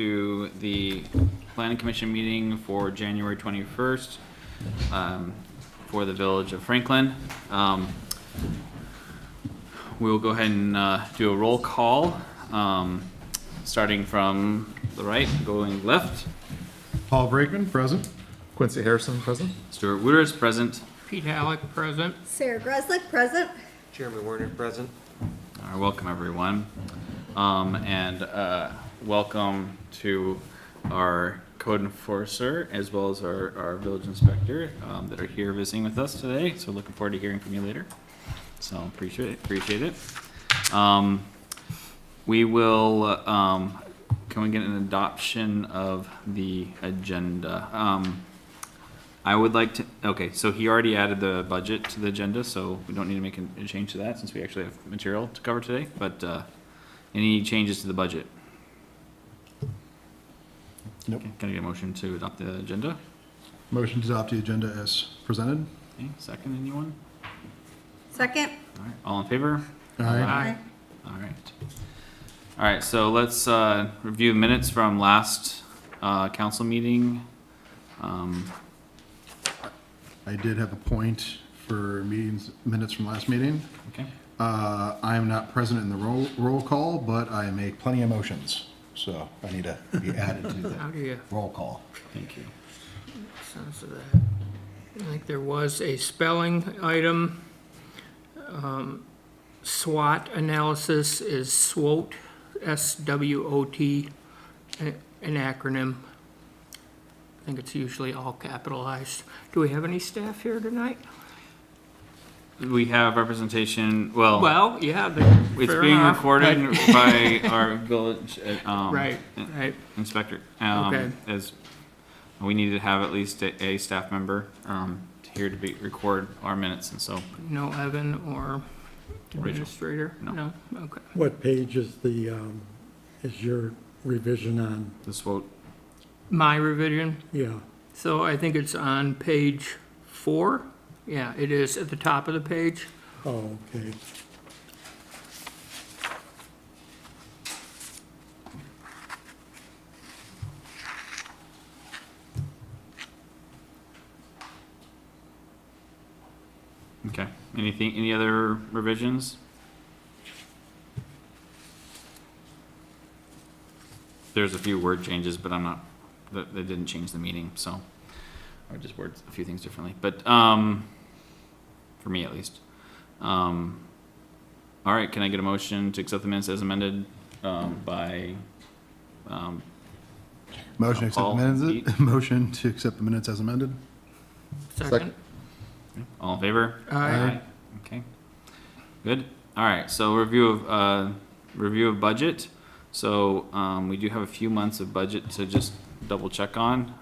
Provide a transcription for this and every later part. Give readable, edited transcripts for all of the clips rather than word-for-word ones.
to the planning commission meeting for January 21st for the village of Franklin. We'll go ahead and do a roll call, starting from the right, going left. Paul Brakeman, present. Quincy Harrison, present. Stuart Wooters, present. Pete Halleck, present. Sarah Greslick, present. Jeremy Werner, present. All right, welcome everyone. Welcome to our code enforcer as well as our village inspector that are here visiting with us today. So looking forward to hearing from you later. So appreciate it. We will, can we get an adoption of the agenda? I would like to, okay, so he already added the budget to the agenda, so we don't need to make a change to that since we actually have material to cover today, but, any changes to the budget? Nope. Can I get a motion to adopt the agenda? Motion to adopt the agenda as presented. Okay, second, anyone? Second. All right, all in favor? Aye. All right. All right, so let's, review minutes from last, council meeting. I did have a point for minutes from last meeting. Okay, I am not present in the roll call, but I make plenty of motions, so I need to be added to How the do you roll call. thank you. sense of that? I think there was a spelling item. SWOT analysis is SWOT, S-W-O-T, an acronym. I think it's usually all capitalized. Do we have any staff here tonight? We have representation, well, Well, yeah. it's fair being enough, recorded but- by our village, Right, right. inspector. Okay. As we need to have at least a staff member, here to record our minutes, and so, No Evan or administrator? No. Okay. What page is is your revision on? this vote, My revision? Yeah, So I think it's on page 4. Yeah, it is at the top of the page. oh, okay. okay. Any other revisions? There's a few word changes, but I'm not, that didn't change the meaning, so, or just word a few things differently, but, for me at least. All right, can I get a motion to accept the minutes as amended, by, Motion to accept Paul, the minutes, Pete? motion to accept the minutes as amended. Second? all in favor? Aye. Okay, good. All right, so review of budget. So, we do have a few months of budget to just double check on.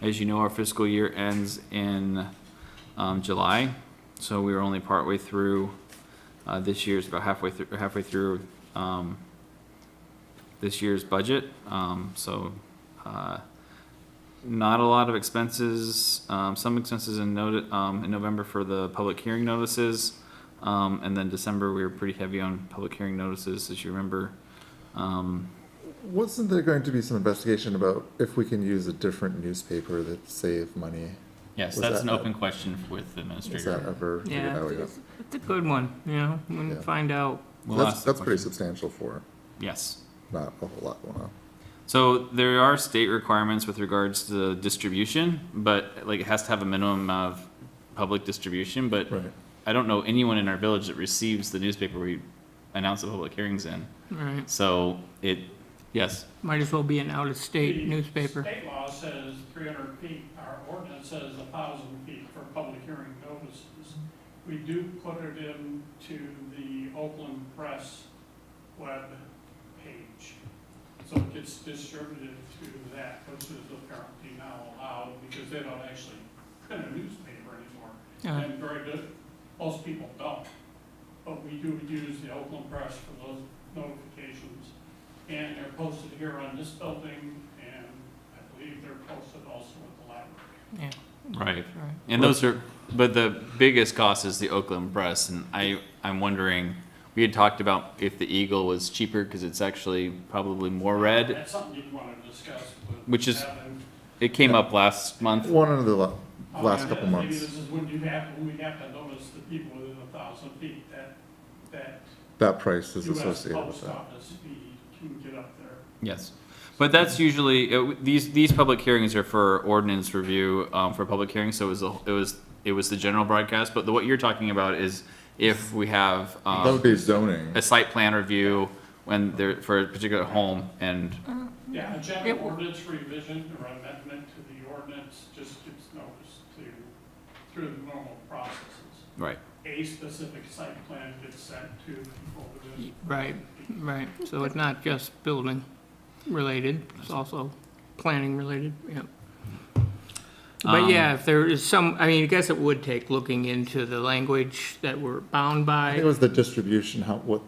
As you know, our fiscal year ends in, July. So we were only partway through, this year's, about halfway through, this year's budget. Not a lot of expenses, some expenses in November for the public hearing notices. And then December, we were pretty heavy on public hearing notices, as you remember. Wasn't there going to be some investigation about if we can use a different newspaper that save money? Yes, Was that's that an a- open question with the Is that administrator. ever figured Yeah, out yet? it's a good one, you know, when you Yeah. find out. We'll ask That's, the that's pretty question. substantial for Yes. not a whole lot going on. So there are state requirements with regards to the distribution, but like it has to have a minimum amount of public distribution, but Right. I don't know anyone in our village that receives the newspaper we announce the public hearings in. Right, So yes, might as well be an out-of-state The newspaper. State law says 300 feet, our ordinance says 1,000 feet for public hearing notices. We do put it into the Oakland Press web page. So it gets distributed to that, which is apparently now allowed because they don't actually print a newspaper anymore. Yeah. And very good, most people don't. But we do use the Oakland Press for those notifications. And they're posted here on this building, and I believe they're posted also at the library. Yeah, right. right. And those are, but the biggest cost is the Oakland Press, and I'm wondering we had talked about if the Eagle was cheaper, because it's actually probably more red. That's something you'd wanna discuss with. Which is- Evan. It came up last month. One of the Oh, last yeah, couple maybe months, this is when we have to notice the people within 1,000 feet, that that price is US associated with post that. office fee can get up there. Yes, but that's usually, these public hearings are for ordinance review, for public hearings, so it was the general broadcast, but what you're talking about is if we have, That would be zoning. a site plan review when they're, for a particular home, and, Yeah, a general ordinance revision or amendment to the ordinance just gets noticed through the normal processes. right, A specific site plan gets sent to people within. Right, right. So it's not just building related, it's also planning related, yeah. But yeah, if there is some, I mean, I guess it would take looking into the language that we're bound I think it by. was the distribution, what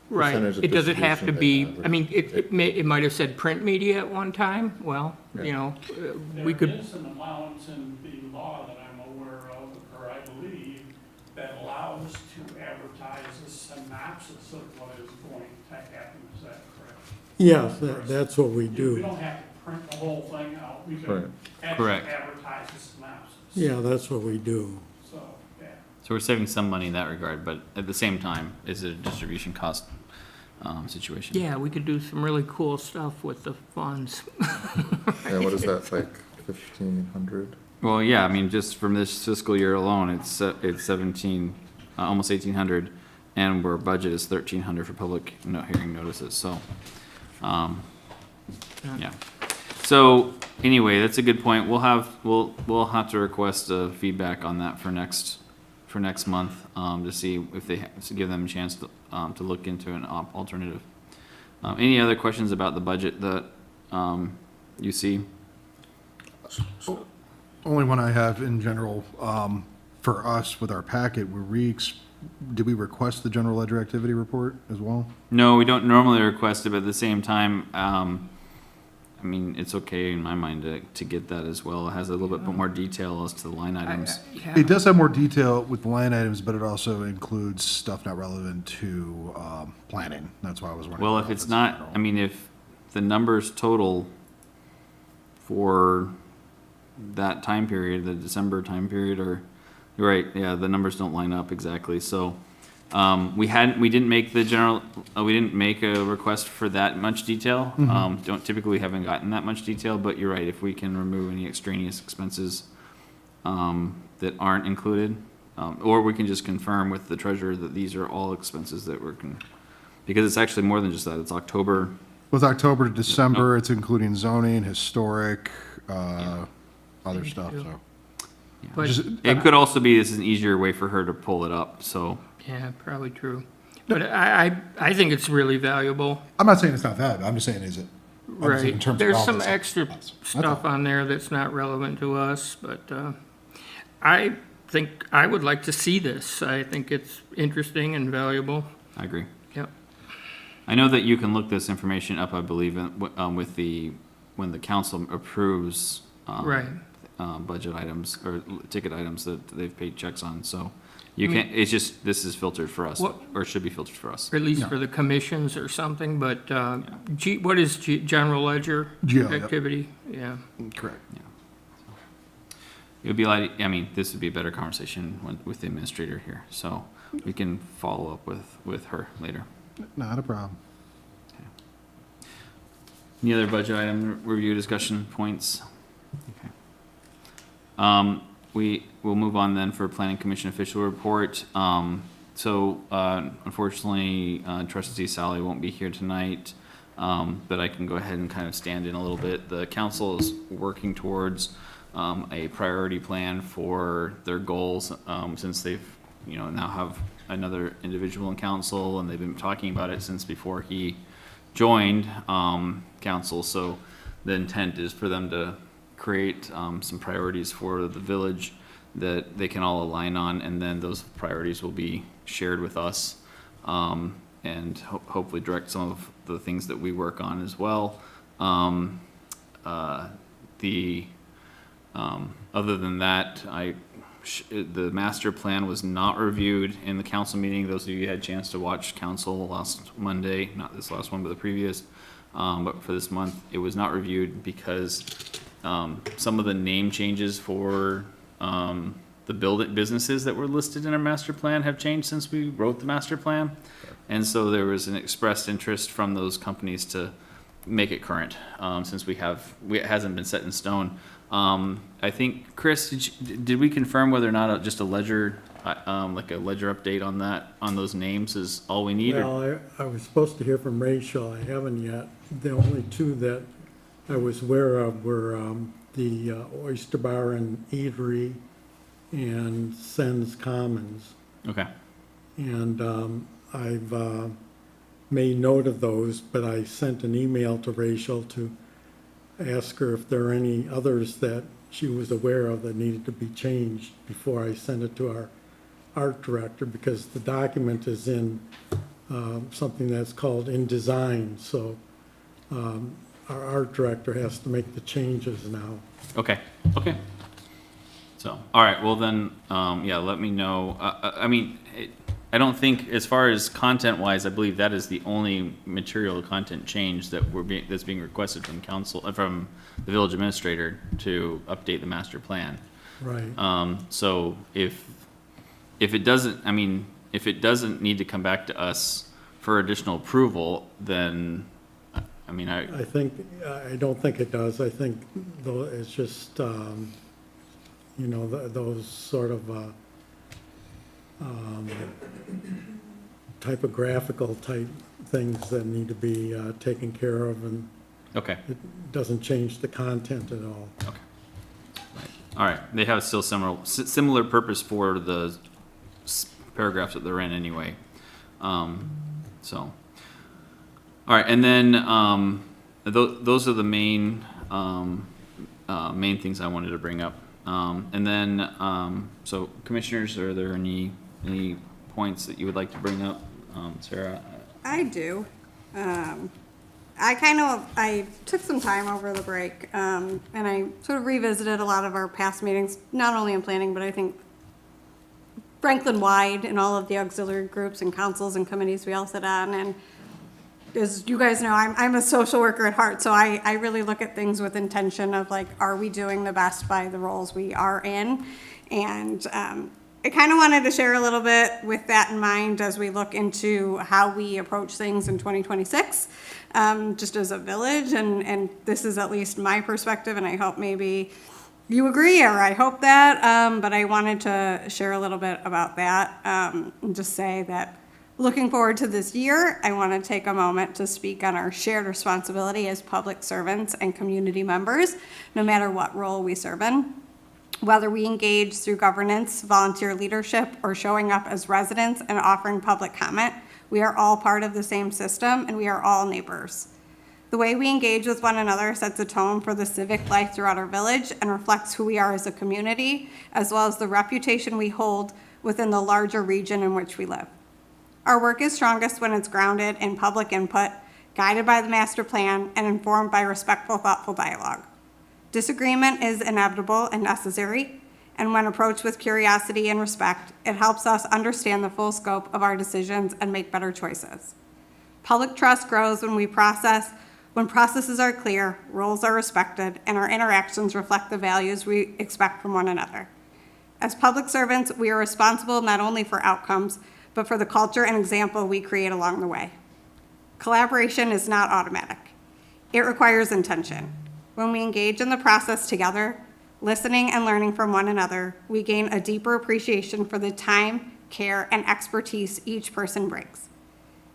Right. percentage of It doesn't have to distribution be, they I mean, it might have said print media at one time. Well, Yeah. you know, we There could, is an allowance in the law that I'm aware of, or I believe, that allows to advertise a synopsis of what is going to happen. Is that correct? Yes, that's what we We do. don't have to print the whole thing out. We Right. can actually Correct. advertise a synopsis. Yeah, that's what we do. So, yeah. so we're saving some money in that regard, but at the same time, is it a distribution cost, situation? yeah, we could do some really cool stuff with the funds. Yeah, what is that, like 1,500? Well, yeah, I mean, just from this fiscal year alone, it's 17, almost 1,800, and our budget is 1,300 for public hearing notices, so, yeah. So, anyway, that's a good point. We'll have to request feedback on that for next month, to see if to give them a chance to look into an alternative. Any other questions about the budget that, you see? Only one I have in general, for us with our packet, did we request the general ledger activity report as well? No, we don't normally request it, but at the same time, I mean, it's okay in my mind to get that as well. It has a little bit more detail as to the line items. Yeah. It does have more detail with the line items, but it also includes stuff not relevant to, planning. That's why I was wondering. Well, if about it's this not, general. I mean, if the numbers total for that time period, the December time period, or, you're right, yeah, the numbers don't line up exactly, so. We didn't make we didn't make a request for that much detail. Don't typically haven't gotten that much detail, but you're right, if we can remove any extraneous expenses, that aren't included, or we can just confirm with the treasurer that these are all expenses that because it's actually more than just that, it's October. With October to December, it's including zoning, historic, other stuff, so. But, Just- It could also be, this is an easier way for her to pull it up, so. yeah, probably true. But I think it's really valuable. I'm not saying it's not valuable, I'm just saying, is it? I'm just saying in Right, terms of there's all some this. extra That's stuff all. on there that's not relevant to us, but, I think I would like to see this. I think it's interesting and valuable. I agree. Yep. I know that you can look this information up, I believe, when the council approves, Right. Budget items or ticket items that they've paid checks on, so you I mean- can't, it's just, this is filtered for us, What- or should be filtered for us. Or at least No. for the commissions or something, but, what is general ledger GL, yep. activity? Yeah. Correct. It would be like, I mean, this would be a better conversation with the administrator here, so we can follow up with her later. Not a problem. Any other budget item review discussion points? Okay. We'll move on then for planning commission official report. Unfortunately, trustee Sally won't be here tonight, but I can go ahead and kind of stand in a little bit. The council is working towards a priority plan for their goals, since they've, now have another individual in council, and they've been talking about it since before he joined council. So the intent is for them to create some priorities for the village that they can all align on, and then those priorities will be shared with us, and hopefully direct some of the things that we work on as well. Other than that, I the master plan was not reviewed in the council meeting. Those of you who had a chance to watch council last Monday, not this last one, but the previous, but for this month, it was not reviewed because some of the name changes for the businesses that were listed in our master plan have changed since we wrote the master plan. And so there was an expressed interest from those companies to make it current, since it hasn't been set in stone. I think, Chris, did we confirm whether or not just a ledger, like a ledger update on that, on those names is all we need? Or- Well, I was supposed to hear from Rachel, I haven't yet. The only two that I was aware of were the Oyster Bar and Eatery and Sens Commons. Okay, And I've made note of those, but I sent an email to Rachel to ask her if there are any others that she was aware of that needed to be changed before I send it to our art director, because the document is in something that's called InDesign, so our art director has to make the changes now. okay. So, all right, well then, yeah, let me know. I mean, I don't think, as far as content-wise, I believe that is the only material content change that that's being requested from council, from the village administrator to update the master plan. Right. So if it doesn't, I mean, if it doesn't need to come back to us for additional approval, then, I mean, I don't think it does. I think though it's just, you know, those sort of typographical type things that need to be taken care of, and okay, it doesn't change the content at all. okay. All right, they have still similar purpose for the paragraphs that they're in anyway. So, all right, and then those are the main things I wanted to bring up. And then, so commissioners, are there any points that you would like to bring up? Sarah? I do. I took some time over the break, and I sort of revisited a lot of our past meetings, not only in planning, but I think Franklin-wide and all of the auxiliary groups and councils and committees we all sit on. And as you guys know, I'm a social worker at heart, so I really look at things with intention of like, are we doing the best by the roles we are in? And I kind of wanted to share a little bit with that in mind as we look into how we approach things in 2026, just as a village. And this is at least my perspective, and I hope maybe you agree, or I hope that. But I wanted to share a little bit about that, and just say that looking forward to this year, I want to take a moment to speak on our shared responsibility as public servants and community members, no matter what role we serve in. Whether we engage through governance, volunteer leadership, or showing up as residents and offering public comment, we are all part of the same system, and we are all neighbors. The way we engage with one another sets a tone for the civic life throughout our village and reflects who we are as a community, as well as the reputation we hold within the larger region in which we live. Our work is strongest when it's grounded in public input, guided by the master plan, and informed by respectful, thoughtful dialogue. Disagreement is inevitable and necessary, and when approached with curiosity and respect, it helps us understand the full scope of our decisions and make better choices. Public trust grows when processes are clear, roles are respected, and our interactions reflect the values we expect from one another. As public servants, we are responsible not only for outcomes, but for the culture and example we create along the way. Collaboration is not automatic. It requires intention. When we engage in the process together, listening and learning from one another, we gain a deeper appreciation for the time, care, and expertise each person brings.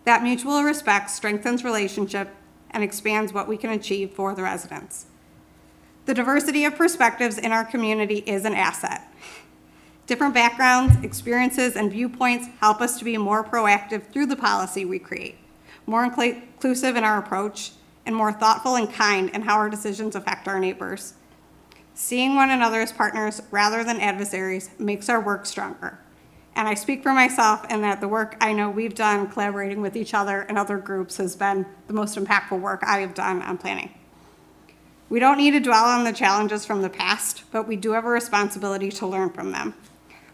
That mutual respect strengthens relationship and expands what we can achieve for the residents. The diversity of perspectives in our community is an asset. Different backgrounds, experiences, and viewpoints help us to be more proactive through the policy we create, more inclusive in our approach, and more thoughtful and kind in how our decisions affect our neighbors. Seeing one another as partners rather than adversaries makes our work stronger. And I speak for myself in that the work I know we've done collaborating with each other and other groups has been the most impactful work I have done on planning. We don't need to dwell on the challenges from the past, but we do have a responsibility to learn from them.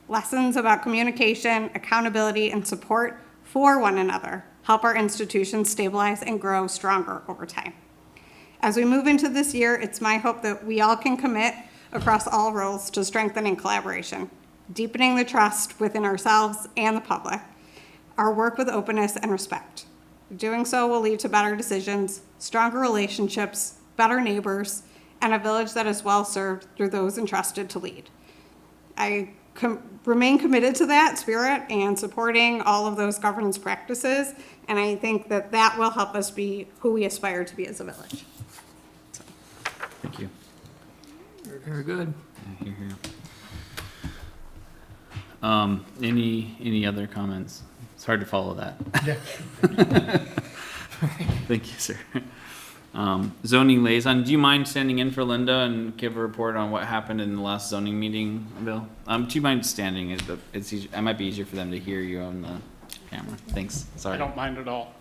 Lessons about communication, accountability, and support for one another help our institutions stabilize and grow stronger over time. As we move into this year, it's my hope that we all can commit across all roles to strengthening collaboration, deepening the trust within ourselves and the public, our work with openness and respect. Doing so will lead to better decisions, stronger relationships, better neighbors, and a village that is well served through those entrusted to lead. I remain committed to that spirit and supporting all of those governance practices, and I think that that will help us be who we aspire to be as a village. Thank you. Very good. Yeah, hear, hear. Any other comments? It's hard to follow that. Thank you, sir. Zoning liaison, do you mind standing in for Linda and give a report on what happened in the last zoning meeting, Bill? Do you mind standing? It's easy, it might be easier for them to hear you on the camera. Thanks, I sorry. don't mind at all.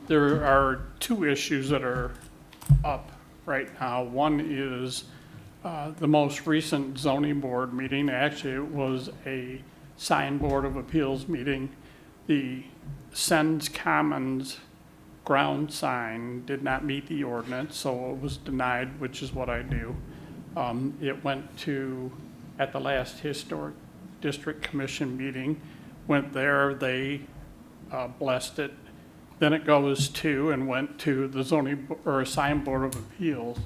There are two issues that are up right now. One is the most recent zoning board meeting. Actually, it was a sign board of appeals meeting. The Sens Commons ground sign did not meet the ordinance, so it was denied, which is what I do. It went to, at the last Historic District Commission meeting, went there, they blessed it. Then it goes to and went to the zoning, or sign board of appeals,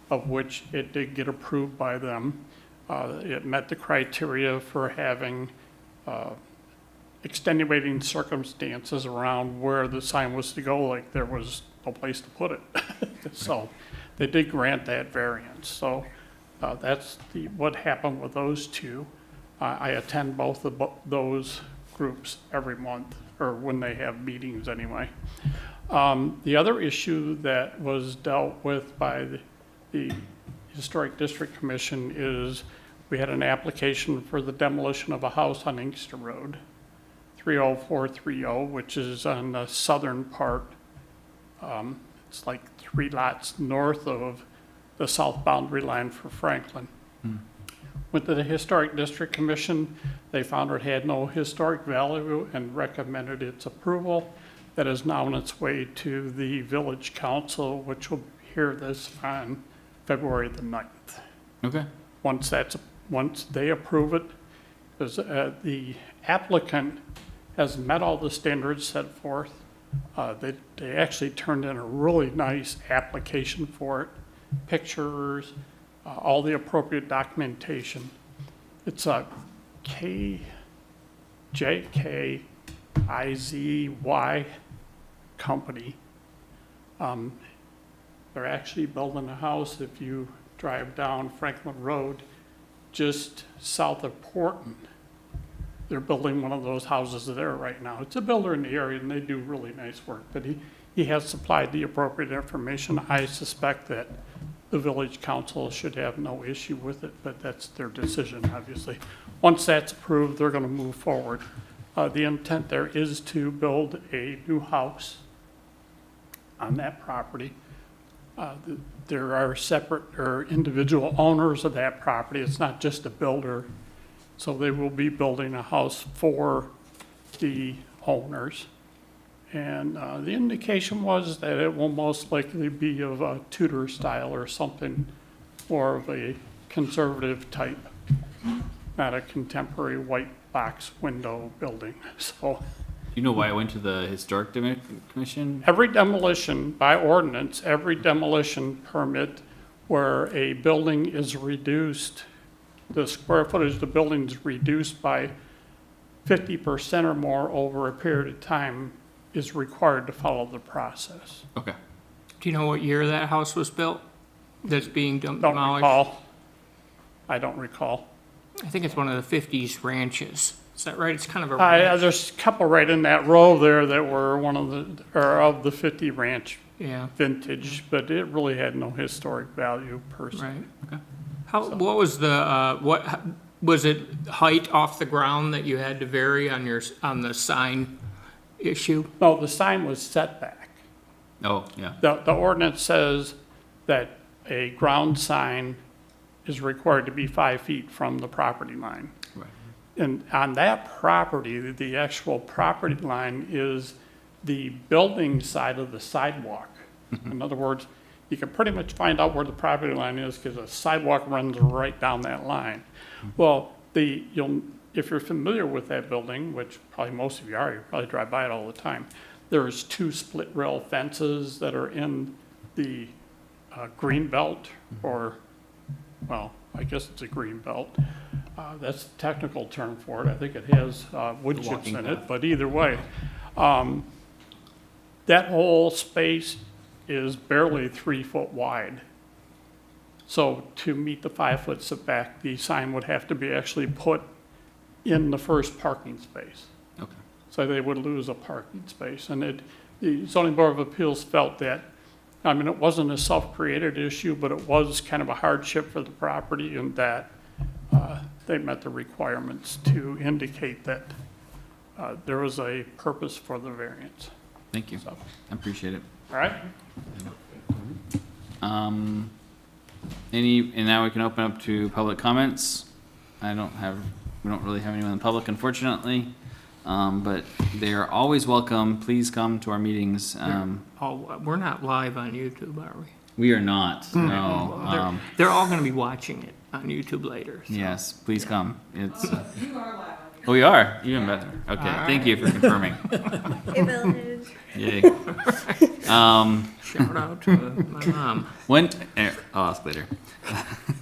of which it did get approved by them. It met the criteria for having extenuating circumstances around where the sign was to go, like there was no place to put it. So they did grant that variance. So that's what happened with those two. I attend both of those groups every month, or when they have meetings anyway. The other issue that was dealt with by the Historic District Commission is we had an application for the demolition of a house on Inkster Road, 30430, which is on the southern part. It's like 3 lots north of the south boundary line for Franklin. Went to the Historic District Commission. They found it had no historic value and recommended its approval. That is now on its way to the Village Council, which will hear this on February the 9th. Okay. Once they approve it, because the applicant has met all the standards set forth. They actually turned in a really nice application for it, pictures, all the appropriate documentation. It's a KJKIZY company. They're actually building a house, if you drive down Franklin Road, just south of Portland. They're building one of those houses there right now. It's a builder in the area, and they do really nice work, but he has supplied the appropriate information. I suspect that the village council should have no issue with it, but that's their decision, obviously. Once that's approved, they're gonna move forward. The intent there is to build a new house on that property. There are separate or individual owners of that property. It's not just a builder. So they will be building a house for the owners. And the indication was that it will most likely be of a Tudor style or something more of a conservative type, not a contemporary white box window building. So Do you know why it went to the Historic Commission? every demolition, by ordinance, every demolition permit where a building is reduced, the square footage of the building is reduced by 50% or more over a period of time is required to follow the process. Okay. Do you know what year that house was built that's being Don't demolished? recall. I don't recall. I think it's one of the 50s ranches. Is that right? It's kind of a ranch. There's a couple right in that row there that were one of the, or of the 50 ranch Yeah, vintage, but it really had no historic value per se. right. What was what was it height off the ground that you had to vary on on the sign issue? No, the sign was set back. Oh, yeah. The ordinance says that a ground sign is required to be 5 feet from the property line. Right. And on that property, the actual property line is the building side of the sidewalk. In other words, you can pretty much find out where the property line is because the sidewalk runs right down that line. Well, if you're familiar with that building, which probably most of you are, you probably drive by it all the time, there's 2 split rail fences that are in the green belt, or, well, I guess it's a green belt. That's the technical term for it. I think it has wood chips walking in path. it, but either way, that whole space is barely 3 foot wide. So to meet the 5 foot setback, the sign would have to be actually put in the first parking space. Okay. So they would lose a parking space. And the zoning board of appeals felt that, I mean, it wasn't a self-created issue, but it was kind of a hardship for the property in that they met the requirements to indicate that there was a purpose for the variance. Thank you. So, I appreciate it. all right? And now we can open up to public comments. We don't really have anyone in the public, unfortunately. But they are always welcome. Please come to our meetings. We're not live on YouTube, are we? We are not, no. Well, they're all gonna be watching it on YouTube later. So. Yes, please come. It's. Oh, we are? Even better. Okay, thank you for confirming. Hey, Village. Yay. Shout out to my mom. I'll ask later.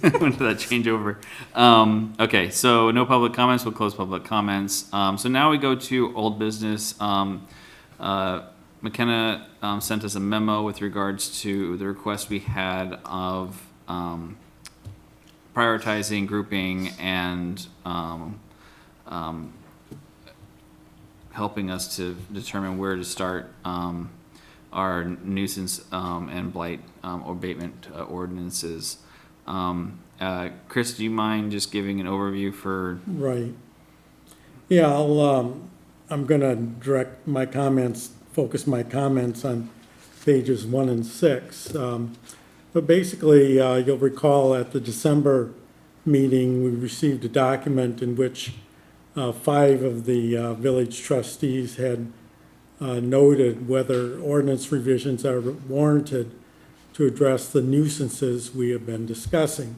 When did that change over? Okay, so no public comments, we'll close public comments. So now we go to old business. McKenna sent us a memo with regards to the request we had of prioritizing, grouping, and helping us to determine where to start our nuisance and blight abatement ordinances. Chris, do you mind just giving an overview for? Right. Yeah, I'm gonna direct my comments, focus my comments on pages 1 and 6. But basically, you'll recall at the December meeting, we received a document in which 5 of the village trustees had noted whether ordinance revisions are warranted to address the nuisances we have been discussing.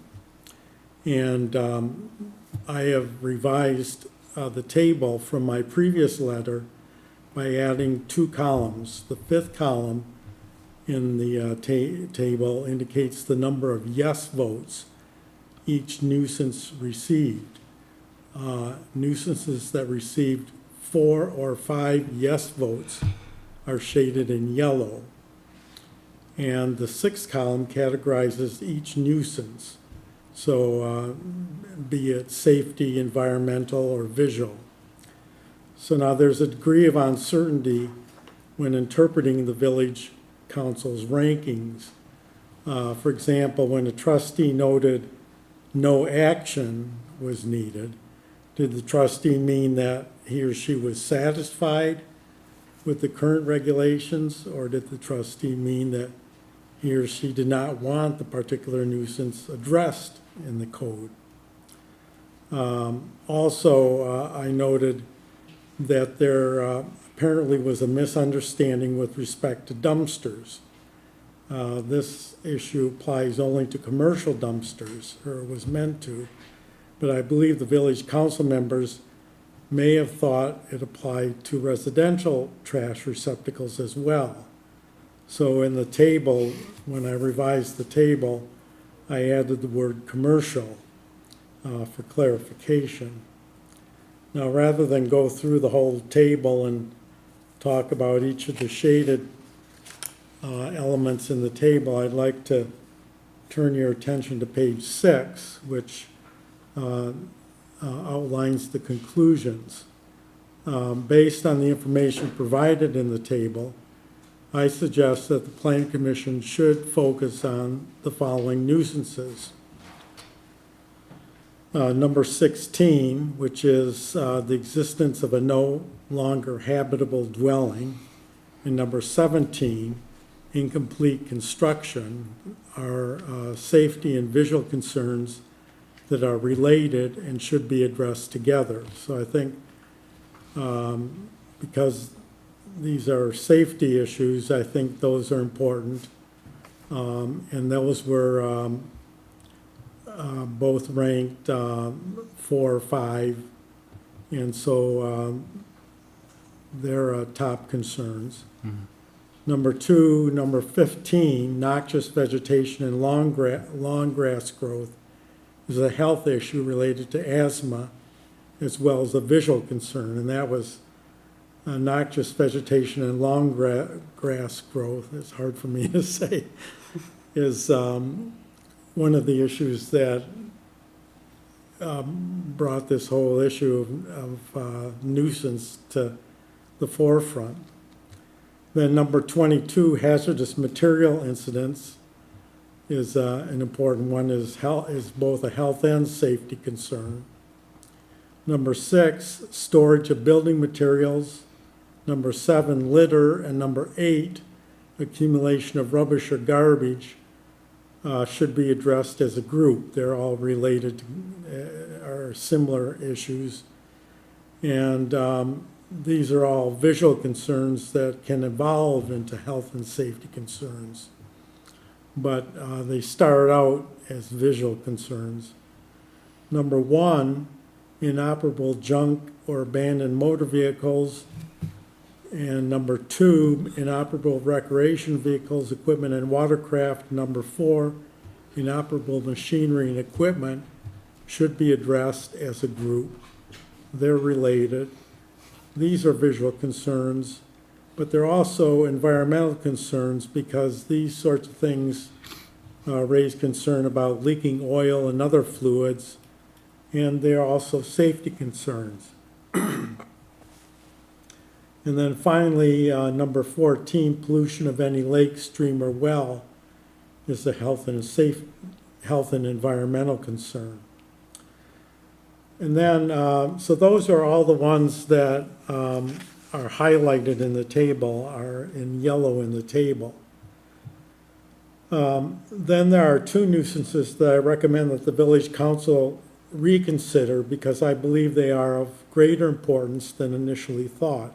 And I have revised the table from my previous letter by adding 2 columns. The 5th column in the table indicates the number of yes votes each nuisance received. Nuisances that received 4 or 5 yes votes are shaded in yellow. And the 6th column categorizes each nuisance, so be it safety, environmental, or visual. So now there's a degree of uncertainty when interpreting the village council's rankings. For example, when a trustee noted no action was needed, did the trustee mean that he or she was satisfied with the current regulations, or did the trustee mean that he or she did not want the particular nuisance addressed in the code? Also, I noted that there apparently was a misunderstanding with respect to dumpsters. This issue applies only to commercial dumpsters, or was meant to, but I believe the village council members may have thought it applied to residential trash receptacles as well. So in the table, when I revised the table, I added the word commercial for clarification. Now, rather than go through the whole table and talk about each of the shaded elements in the table, I'd like to turn your attention to page 6, which outlines the conclusions. Based on the information provided in the table, I suggest that the Plan Commission should focus on the following nuisances. Number 16, which is the existence of a no longer habitable dwelling, and number 17, incomplete construction, are safety and visual concerns that are related and should be addressed together. So I think because these are safety issues, I think those are important. And those were both ranked 4 or 5. And so they're top concerns. Number 2, number 15, noxious vegetation and long grass growth is a health issue related to asthma as well as a visual concern. And that was noxious vegetation and long grass growth, it's hard for me to say, is one of the issues that brought this whole issue of nuisance to the forefront. Then number 22, hazardous material incidents is an important one, is both a health and safety concern. Number 6, storage of building materials. Number 7, litter. And number 8, accumulation of rubbish or garbage should be addressed as a group. They're all related, are similar issues. And these are all visual concerns that can evolve into health and safety concerns. But they start out as visual concerns. Number 1, inoperable junk or abandoned motor vehicles. And number 2, inoperable recreation vehicles, equipment, and watercraft. Number 4, inoperable machinery and equipment should be addressed as a group. They're related. These are visual concerns, but they're also environmental concerns because these sorts of things raise concern about leaking oil and other fluids, and they're also safety concerns. And then finally, number 14, pollution of any lake, stream, or well is a health and environmental concern. And then, so those are all the ones that are highlighted in the table, are in yellow in the table. Then there are 2 nuisances that I recommend that the village council reconsider because I believe they are of greater importance than initially thought.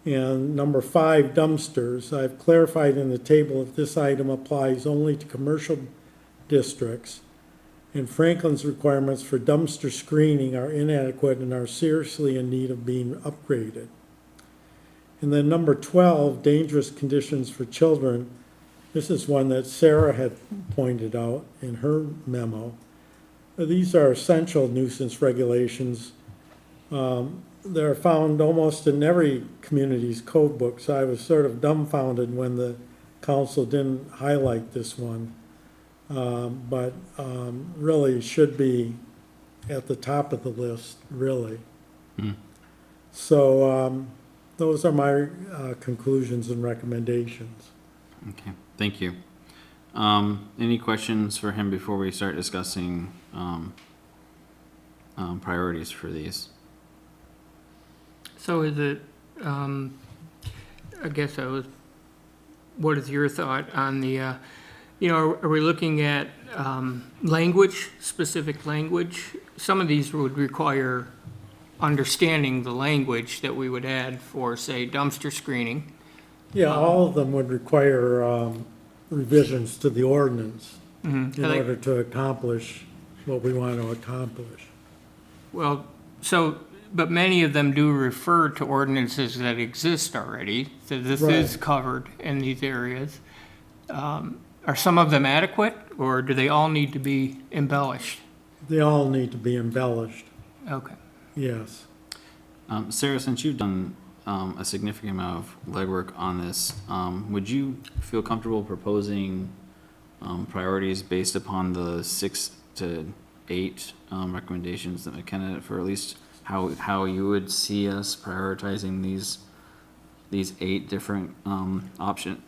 And number 5, dumpsters. I've clarified in the table that this item applies only to commercial districts, and Franklin's requirements for dumpster screening are inadequate and are seriously in need of being upgraded. And then number 12, dangerous conditions for children. This is one that Sarah had pointed out in her memo. These are essential nuisance regulations. They're found almost in every community's code book, so I was sort of dumbfounded when the council didn't highlight this one. But really should be at the top of the list, really. So those are my conclusions and recommendations. Okay, thank you. Any questions for him before we start discussing priorities for these? So is it, I guess what is your thought on the, are we looking at language, specific language? Some of these would require understanding the language that we would add for, say, dumpster screening. Yeah, all of them would require revisions to the ordinance in order to accomplish what we want to accomplish. Well, but many of them do refer to ordinances that exist already, so this is covered in these areas. Are some of them adequate, or do they all need to be embellished? They all need to be embellished, Okay. yes. Sarah, since you've done a significant amount of legwork on this, would you feel comfortable proposing priorities based upon the 6 to 8 recommendations that McKenna, for at least how you would see us prioritizing these 8 different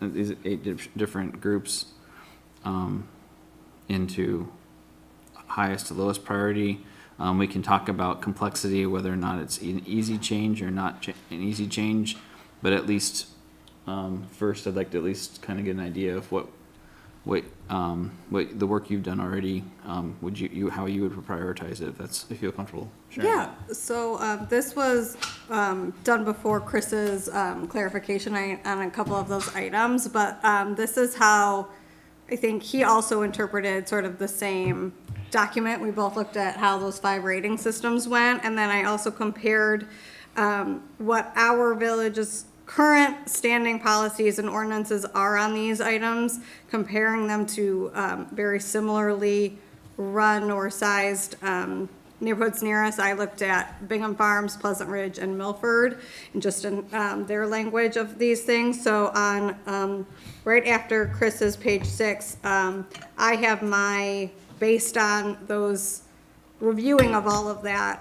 these 8 different groups into highest to lowest priority? We can talk about complexity, whether or not it's an easy change or not an easy change, but at least first I'd like to at least kind of get an idea of what what the work you've done already, would how you would prioritize it, if you feel comfortable sharing? Yeah, so this was done before Chris's clarification on a couple of those items, but this is how I think he also interpreted sort of the same document. We both looked at how those 5 rating systems went, and then I also compared what our village's current standing policies and ordinances are on these items, comparing them to very similarly run or sized neighborhoods near us. I looked at Bingham Farms, Pleasant Ridge, and Milford, and just in their language of these things. So on right after Chris's page 6, I have based on those reviewing of all of that,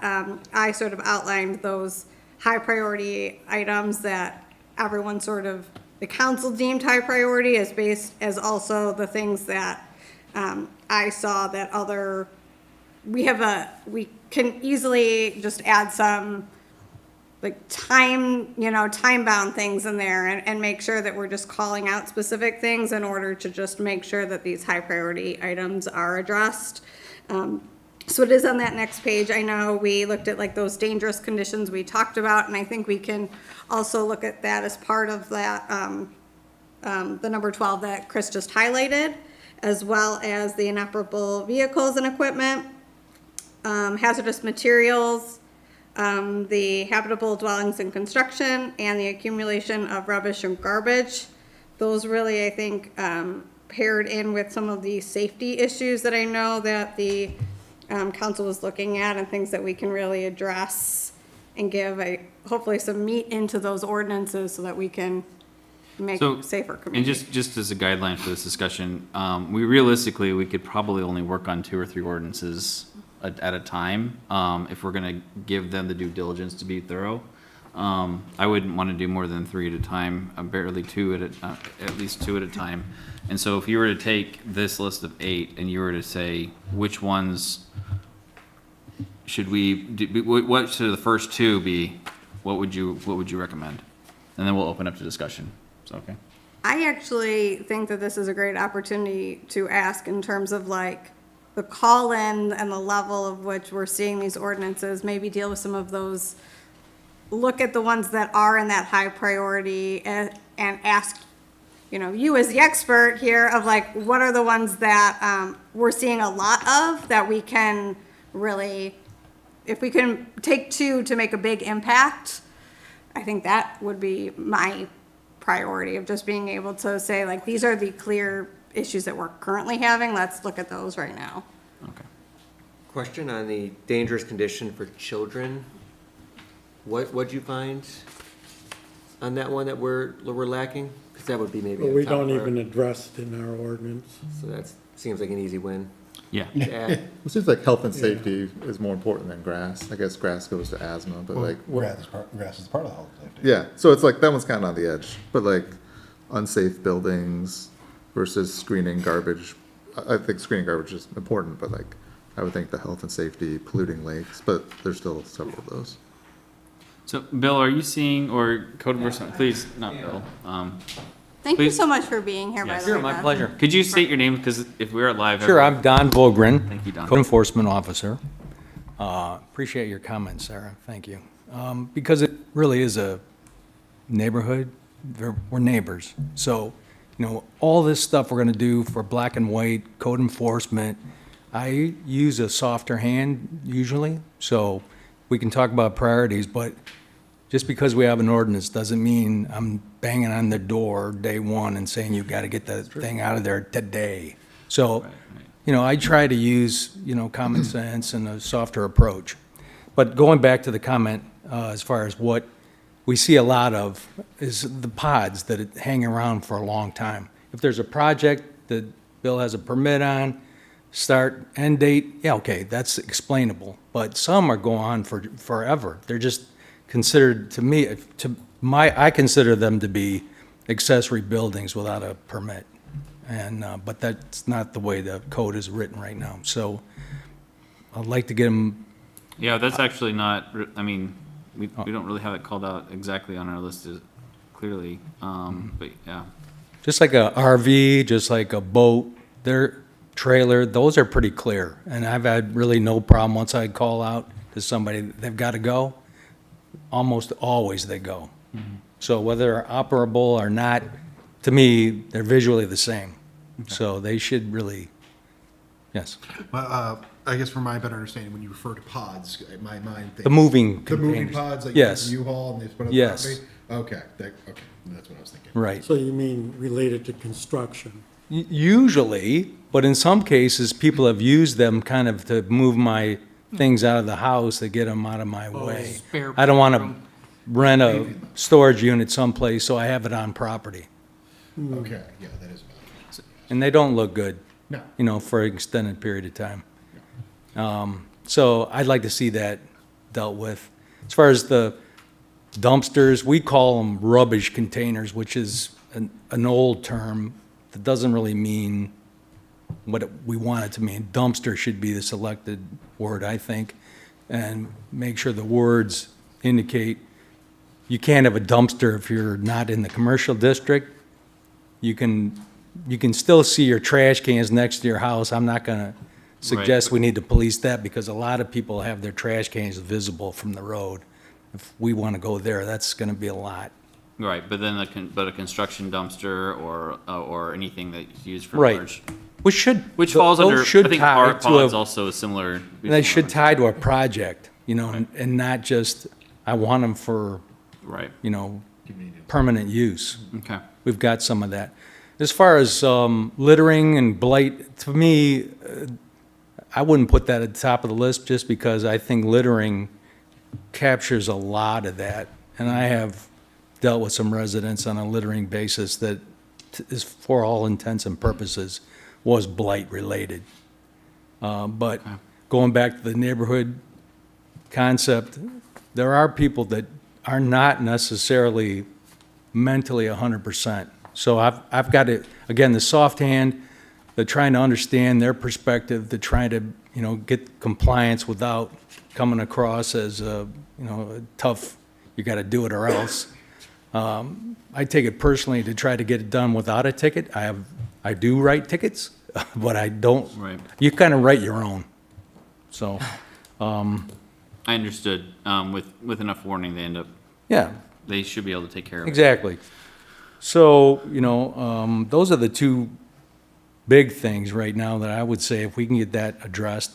I sort of outlined those high priority items that everyone sort of, the council deemed high priority as also the things that I saw that we can easily just add some like time-bound things in there and make sure that we're just calling out specific things in order to just make sure that these high priority items are addressed. So it is on that next page. I know we looked at like those dangerous conditions we talked about, and I think we can also look at that as part of that, the number 12 that Chris just highlighted, as well as the inoperable vehicles and equipment, hazardous materials, the habitable dwellings and construction, and the accumulation of rubbish and garbage. Those really, I think, paired in with some of the safety issues that I know that the council was looking at, and things that we can really address and give hopefully some meat into those ordinances so that we can make So, safer And communities. just as a guideline for this discussion, we could probably only work on 2 or 3 ordinances at a time, if we're gonna give them the due diligence to be thorough. I wouldn't wanna do more than 3 at a time, barely 2 at least 2 at a time. And so if you were to take this list of 8 and you were to say, which ones should we, what should the first 2 be, what would you recommend? And then we'll open up to discussion. Is that okay? I actually think that this is a great opportunity to ask in terms of like the call-in and the level of which we're seeing these ordinances, maybe deal with some of those, look at the ones that are in that high priority and ask, you as the expert here of like, what are the ones that we're seeing a lot of that we can really, if we can take 2 to make a big impact, I think that would be my priority of just being able to say like, these are the clear issues that we're currently having, let's look at those right now. Okay. Question on the dangerous condition for children. What'd you find on that one that we're lacking? Because that would be maybe. But a we top don't priority. even address it in our ordinance. So that seems like an easy win. Yeah. to add. It seems like health and safety is more important than grass. I guess grass goes to asthma, but like, Grass is part of the health and safety. yeah, so it's like, that one's kind of on the edge, but like unsafe buildings versus screening garbage. I think screening garbage is important, but like, I would think the health and safety, polluting lakes, but there's still several of those. So, Bill, are you seeing, or code enforcement, please, not Bill, Thank you Please. so much for being here, by the way. Sure, my Beth. pleasure. could you state your name, because if we're live. Sure, I'm Don Vogren. Thank you, Don. Code Enforcement Officer. Appreciate your comments, Sarah, thank you. Because it really is a neighborhood, we're neighbors. So, all this stuff we're gonna do for black and white, code enforcement, I use a softer hand usually, so we can talk about priorities, but just because we have an ordinance doesn't mean I'm banging on the door day one and saying you've got to get that thing out of there today. So, Right, right. I try to use, common sense and a softer approach. But going back to the comment, as far as what we see a lot of is the pods that hang around for a long time. If there's a project that Bill has a permit on, start, end date, yeah, okay, that's explainable. But some are going on for forever. They're just considered, I consider them to be accessory buildings without a permit. And, but that's not the way the code is written right now. So I'd like to get them, Yeah, that's actually not, I mean, we don't really have it called out exactly on our list clearly, but yeah. just like a RV, just like a boat, their trailer, those are pretty clear. And I've had really no problem once I call out to somebody, they've got to go, almost always they go. So whether they're operable or not, to me, they're visually the same. So they should really, yes. I guess for my better understanding, when you refer to pods, my mind thinks. The moving The moving containers. pods, like Yes. U-Haul and they put on the Yes. property? Okay, okay, that's what I was thinking. Right. So you mean related to construction? Usually, but in some cases, people have used them kind of to move my things out of the house, to get them out of my way. spare I don't want to bedroom. rent a storage unit someplace, so I have it on property. Okay, yeah, that is about And they don't look good, No. you know, for an extended period of time. So I'd like to see that dealt with. As far as the dumpsters, we call them rubbish containers, which is an old term that doesn't really mean what we want it to mean. Dumpster should be the selected word, I think, and make sure the words indicate you can't have a dumpster if you're not in the commercial district. You can still see your trash cans next to your house. I'm not gonna suggest we need to police that, because a lot of people have their trash cans visible from the road. If we wanna go there, that's gonna be a lot. Right, but then a construction dumpster or anything that's used for Right. large, Which falls those under, I should think tie our to pod's a- also similar. They should tie to a project, you know, and not just, I want them for, Right, you know, permanent use. okay. We've got some of that. As far as littering and blight, to me, I wouldn't put that at the top of the list, just because I think littering captures a lot of that. And I have dealt with some residents on a littering basis that is, for all intents and purposes, was blight related. But going back to the neighborhood concept, there are people that are not necessarily mentally 100%. So I've got to, again, the soft hand, the trying to understand their perspective, the trying to, you know, get compliance without coming across as a, you know, a tough, you got to do it or else. I take it personally to try to get it done without a ticket. I do write tickets, but I don't. Right. You kind of write your own. So, I understood, with enough warning, yeah, they should be able to take care of it. exactly. So, you know, those are the two big things right now that I would say if we can get that addressed.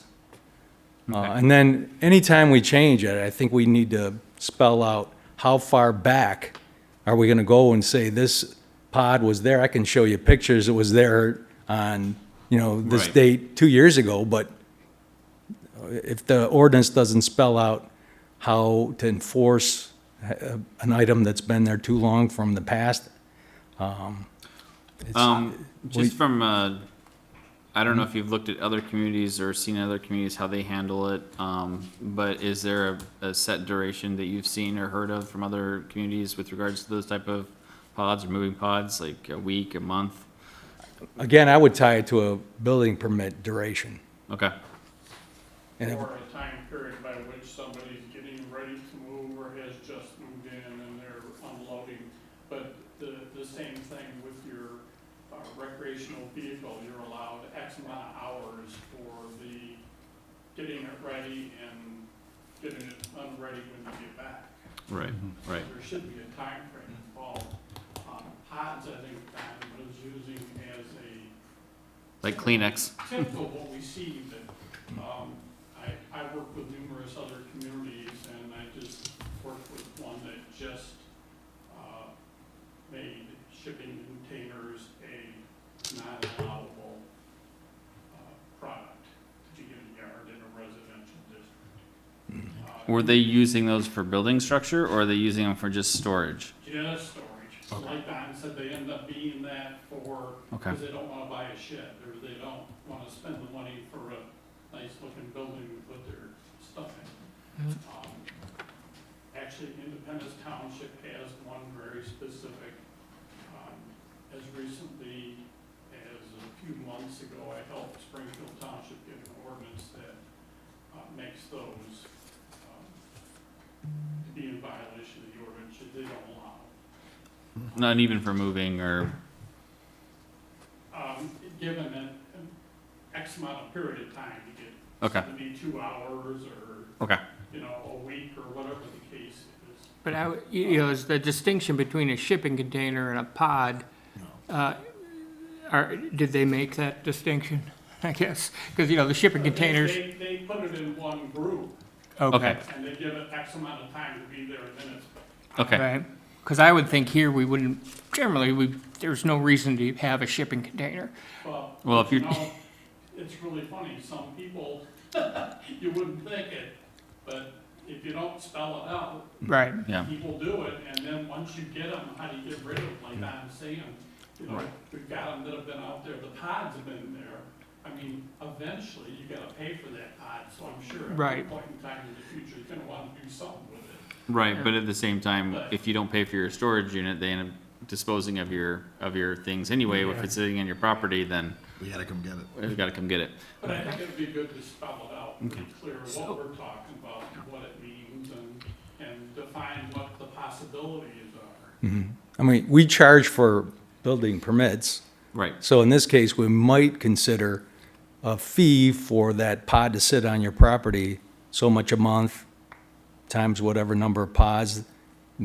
And then anytime we change it, I think we need to spell out how far back are we gonna go and say this pod was there. I can show you pictures, it was there on, you know, this Right. date 2 years ago, but if the ordinance doesn't spell out how to enforce an item that's been there too long from the past, Just from, I don't know if you've looked at other communities or seen other communities, how they handle it, but is there a set duration that you've seen or heard of from other communities with regards to those type of pods or moving pods, like a week, a month? again, I would tie it to a building permit duration. Okay, And if- Or a time period by which somebody's getting ready to move or has just moved in and they're unloading. But the same thing with your recreational vehicle, you're allowed X amount of hours for the getting it ready and getting it unready when you get back. right, right. There should be a time frame involved. Pods, I think, Don was using as a Like Kleenex. typical what we see, but, I work with numerous other communities, and I just worked with one that just, made shipping containers a non-allowable, product to get a yard in a residential district. Were they using those for building structure, or are they using them for just storage? Just storage. Like Don said, they end up being that for, Okay. because they don't wanna buy a shed, or they don't wanna spend the money for a nice looking building to put their stuff in. Actually, Independence Township has one very specific, as recently as a few months ago, I helped Springfield Township get an ordinance that, makes those, to be in violation of the ordinance, they don't allow. Not even for moving or, Given that X amount of period of time. You get Okay. 72 hours or, Okay. you know, a week or whatever the case is. But you know, is the distinction between a shipping container and a pod, did they make that distinction? I guess, because, you know, the shipping containers, They put it in one group, okay. and they give it X amount of time to be there, and then it's. Okay. Right, because I would think here we wouldn't, generally, there's no reason to have a shipping container. Well, if you you- know, it's really funny, some people, you wouldn't think it, but if you don't spell it out, Right. Yeah. people do it, and then once you get them, how do you get rid of them, like I'm saying? You know, we've got them that have been out there, the pods have been there. I mean, eventually, you gotta pay for that pod, so I'm sure at one Right. point in time in the future, you're gonna wanna do something with it. Right, but at the same time, if you don't pay for your storage unit, they end up disposing of your things anyway. If it's sitting in your property, then We had to come get it. we've got to come get it. But I think it'd be good to spell it out, make it clear what we're talking about, what it means, and define what the possibilities are. I mean, we charge for building permits, Right. so in this case, we might consider a fee for that pod to sit on your property, so much a month, times whatever number of pods.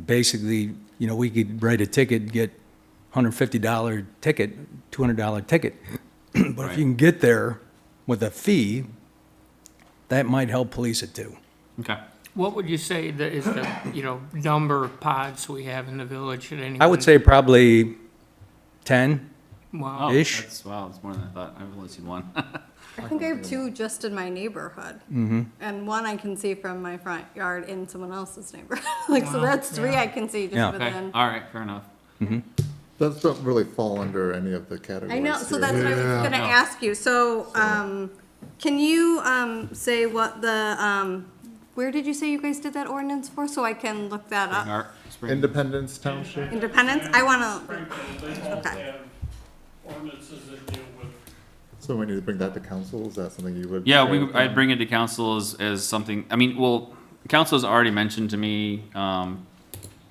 Basically, you know, we could write a ticket, get $150 ticket, $200 ticket. But if you can get there with a fee, that might help police it too. Okay. What would you say that is the, you know, number of pods we have in the village at any? I would say probably 10. Wow. Oh, Ish. That's, wow, that's more than I thought. I've only seen one. I think I have two just in my neighborhood. And one I can see from my front yard in someone else's neighborhood. Like, so Wow. that's three I can see Yeah. just Okay. within. All right. Fair enough. Those don't really fall under any of the categories. I know, so here. that's what I was gonna Yeah. ask you. So, can you, say what the, where did you say you guys did that ordinance for? So I can look that up. Our spring. Independence Township? Independence? I wanna, Springfield, they both Okay. have ordinances that deal with. So we need to bring that to council, is that something you would? Yeah, share with I'd them? bring it to council as something, I mean, well, council has already mentioned to me,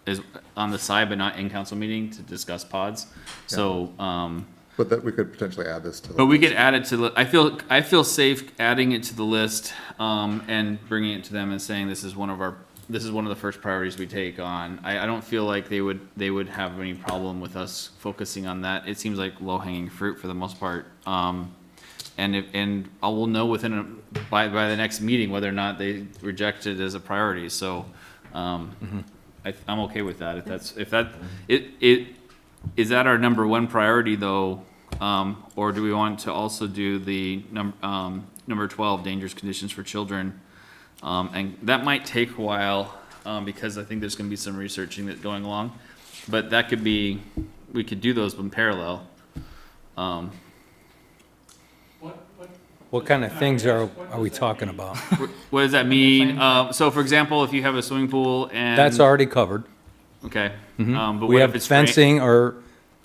is on the side, but not in council meeting to discuss pods. So, But that we could potentially add this to the. but we list. could add it to the, I feel safe adding it to the list, and bringing it to them and saying this is one of the first priorities we take on. I don't feel like they would have any problem with us focusing on that. It seems like low hanging fruit for the most part. And I will know by the next meeting whether or not they reject it as a priority. So, I'm okay with that. Is that our number one priority though? Or do we want to also do the number 12, dangerous conditions for children? And that might take a while, because I think there's gonna be some researching that's going along. But that could be, we could do those in parallel. What kind of things are we talking about? What does that mean? So for example, if you have a swimming pool and. That's already covered. Okay. But We what have if it's rain- fencing or,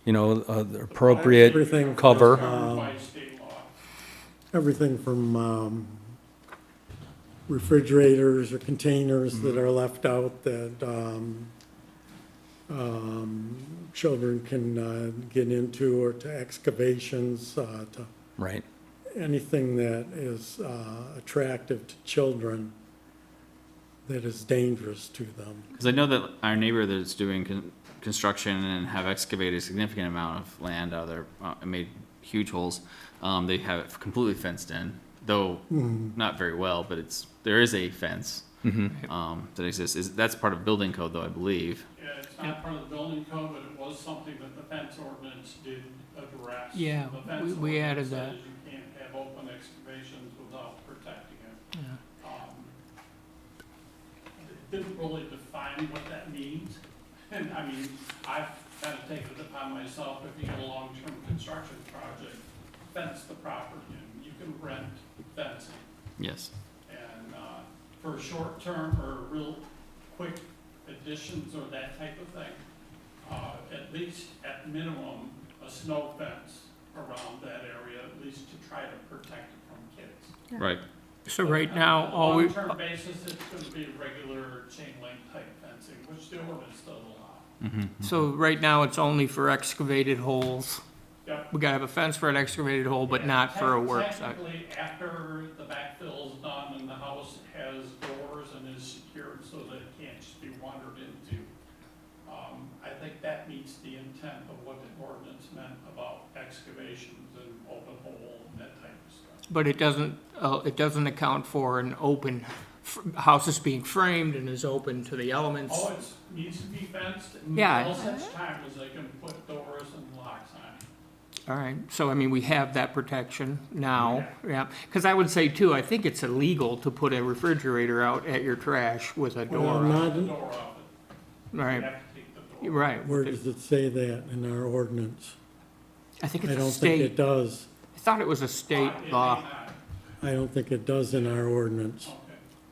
you know, the appropriate Everything cover. By state law. Everything from refrigerators or containers that are left out that children can get into, or to excavations, to Right. anything that is attractive to children that is dangerous to them. Because I know that our neighbor that's doing construction and have excavated a significant amount of land out there, and made huge holes, they have it completely fenced in, though not very well, but there is a fence that exists. That's part of building code though, I believe. Yeah, it's not part of the building code, but it was something that the fence ordinance did address. Yeah, The fence we added ordinance that. says you can't have open excavations without protecting it. It didn't really define what that means. And I mean, I've kind of taken it upon myself, if you get a long-term construction project, fence the property and you can rent fencing. Yes. And for short-term or real quick additions or that type of thing, at least at minimum, a snow fence around that area, at least to try to protect it from kids. Right. So right now, On a all we, long-term basis, it's going to be regular chain link type fencing, which the ordinance does allow. so right now it's only for excavated holes. Yep. We gotta have a fence for an excavated hole, but not for a work site. Technically, after the backfill is done and the house has doors and is secured so that it can't just be wandered into, I think that meets the intent of what the ordinance meant about excavations and open hole and that type of stuff. But it doesn't account for an open, house is being framed and is open to the elements. Oh, it needs to be fenced Yeah. until such time as they can put doors and locks on it. All right, so I mean, we have that protection now, yeah. Because I would say too, I think it's illegal to put a refrigerator out at your trash with a Well, door on not, The door off it, you Right, have to take the door. right. where does it say that in our ordinance? I think I it's a don't think it state, does. I thought it was a state It may law. not. I don't think it does in our ordinance. Okay.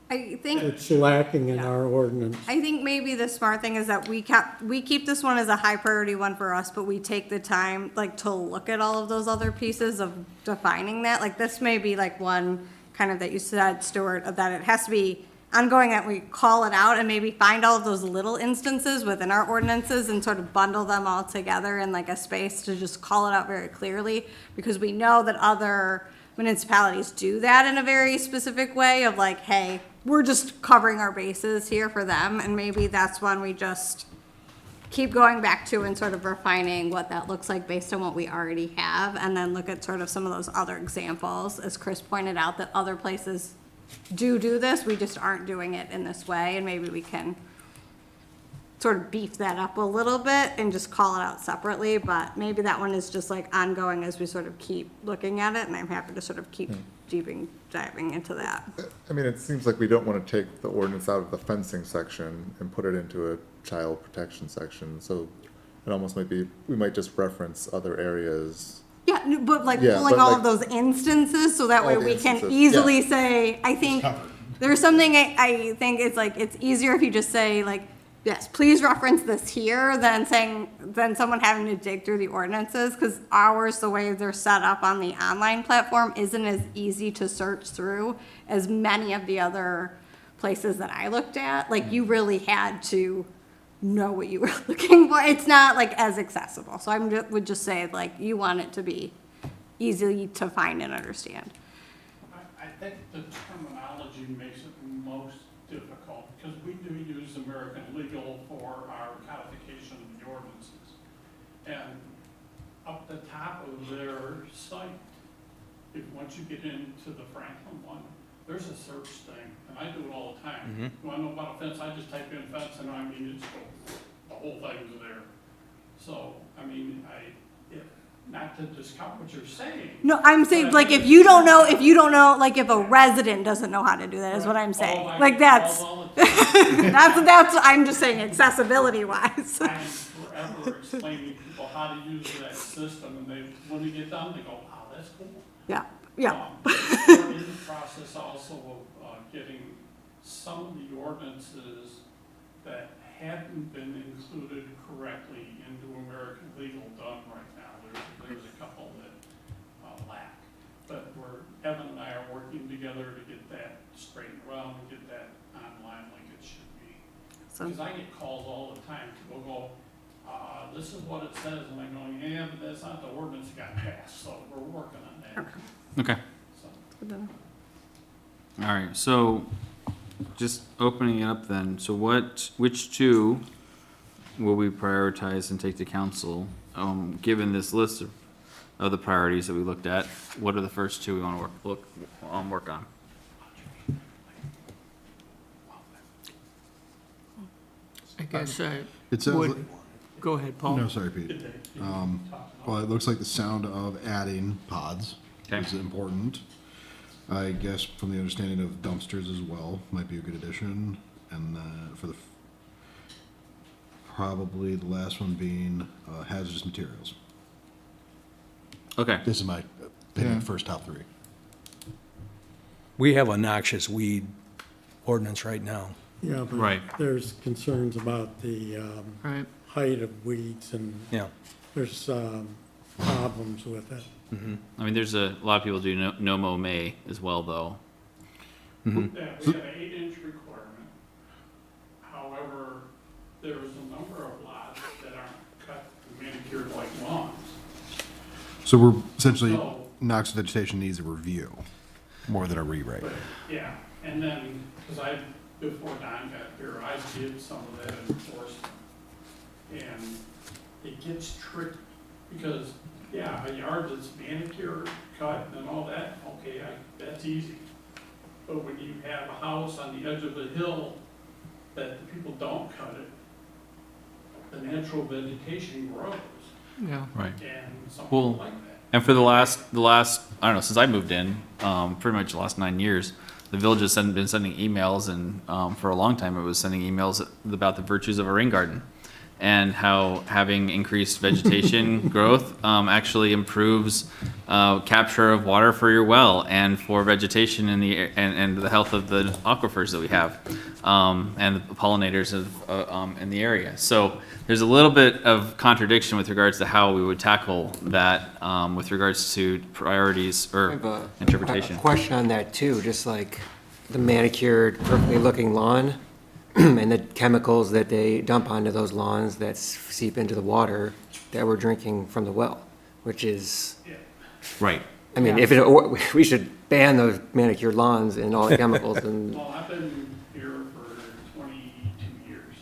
I think, It's lacking in our ordinance. I think maybe the smart thing is that we keep this one as a high priority one for us, but we take the time, like, to look at all of those other pieces of defining that. Like, this may be like one kind of that you said, Stuart, of that it has to be ongoing, that we call it out and maybe find all of those little instances within our ordinances and sort of bundle them all together in like a space to just call it out very clearly, because we know that other municipalities do that in a very specific way of like, hey, we're just covering our bases here for them, and maybe that's one we just keep going back to and sort of refining what that looks like based on what we already have, and then look at sort of some of those other examples, as Chris pointed out, that other places do this, we just aren't doing it in this way, and maybe we can sort of beef that up a little bit and just call it out separately, but maybe that one is just like ongoing as we sort of keep looking at it, and I'm happy to sort of keep diving into that. I mean, it seems like we don't want to take the ordinance out of the fencing section and put it into a child protection section, so it almost might be, we might just reference other areas. Yeah, but like Yeah, pulling but all like- of those instances, so that All way the we can instances, easily yeah. say, I think, there's something I think it's like, it's easier if you just say like, yes, please reference this here, than someone having to dig through the ordinances, because ours, the way they're set up on the online platform, isn't as easy to search through as many of the other places that I looked at. Like, you really had to know what you were looking for. It's not like as accessible. So would just say like, you want it to be easy to find and understand. I think the terminology makes it most difficult, because we do use American legal for our codification of the ordinances. And up the top of their site, once you get into the Franklin one, there's a search thing, and I do it all the time. You wanna know about a fence, I just type in fence, and I mean, it's, the whole thing's there. So, I mean, not to discount what you're saying. No, I'm saying, like, if you don't know, like, if a resident doesn't know how to do that, is what I'm saying. Oh, I Like, get that's, calls all the time. I'm just saying accessibility wise. I'm forever explaining to people how to use that system, and when they get done, they go, wow, that's cool. Yeah, yeah. We're in the process also of getting some of the ordinances that hadn't been included correctly into American legal done right now. There's a couple that lack, but Evan and I are working together to get that straightened around and get that online like it should be. So, Because I get calls all the time, people go, this is what it says, and I'm going, yeah, but that's not the ordinance that got passed, so we're working on that. Okay. So, good to know. All right, so just opening it up then, so which two will we prioritize and take to council? Given this list of the priorities that we looked at, what are the first two we want to work on? I guess, It sounds like, go ahead, Paul. no, sorry, Pete. Well, it looks like the sound of adding pods Okay. is important. I guess from the understanding of dumpsters as well, might be a good addition. And for probably the last one being hazardous materials. Okay, This is my opinion, first top three. We have a noxious weed ordinance right now. Yeah, but Right. there's concerns about the Right, height of weeds, and Yeah. there's problems with it. I mean, there's a lot of people do no mow May as well, though. yeah, we have an 8-inch requirement. However, there's a number of lots that aren't cut and manicured like lawns. So we're essentially, So- Knox vegetation needs a review more than a rewrite. But, yeah, and then, because before Don got here, I did some of that enforcement. And it gets tricky, because, yeah, a yard that's manicured, cut, and all that, okay, that's easy. But when you have a house on the edge of a hill that the people don't cut it, the natural vegetation grows, Yeah. Right. and Well, something like that. And for the last, I don't know, since I moved in, pretty much the last 9 years, the village has been sending emails, and for a long time, it was sending emails about the virtues of a rain garden, and how having increased vegetation growth actually improves capture of water for your well and for vegetation in and the health of the aquifers that we have, and the pollinators in the area. So there's a little bit of contradiction with regards to how we would tackle that with regards to priorities I or have a interpretation. question on that too, just like the manicured, perfectly looking lawn and the chemicals that they dump onto those lawns that seep into the water that we're drinking from the well, which is, Right. I mean, Yeah. we should ban those manicured lawns and all the chemicals and, Well, I've been here for 22 years.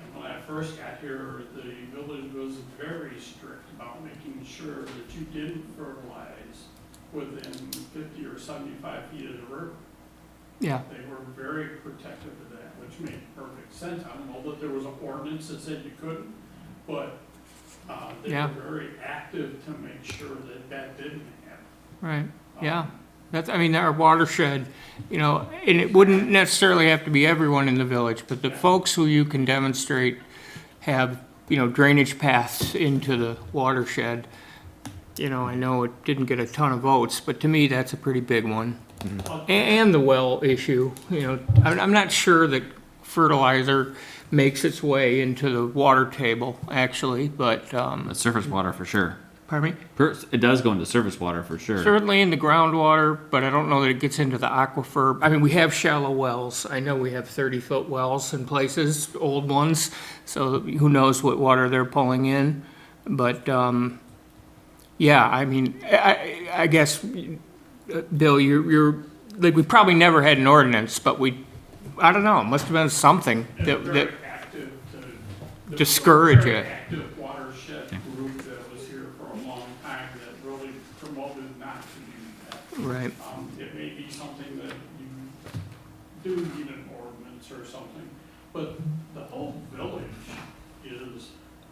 And when I first got here, the village was very strict about making sure that you didn't fertilize within 50 or 75 feet of the river. Yeah. They were very protective of that, which made perfect sense. I don't know that there was an ordinance that said you couldn't, but they Yeah. were very active to make sure that that didn't happen. Right, yeah. That's, I mean, our watershed, you know, and it wouldn't necessarily have to be everyone in the village, but the folks who you can demonstrate have, you know, drainage paths into the watershed. You know, I know it didn't get a ton of votes, but to me, that's a pretty big one. And the well issue, you know, I'm not sure that fertilizer makes its way into the water table, actually, but, Surface water for sure. pardon me? It does go into surface water for sure. Certainly in the groundwater, but I don't know that it gets into the aquifer. I mean, we have shallow wells. I know we have 30-foot wells in places, old ones, so who knows what water they're pulling in. But, yeah, I mean, I guess, Bill, you're, like, we probably never had an ordinance, but I don't know, it must have been something And that, very active to. discourage Very it. active watershed group that was here for a long time that really promoted not to do that. Right, It may be something that you do need an ordinance or something, but the whole village is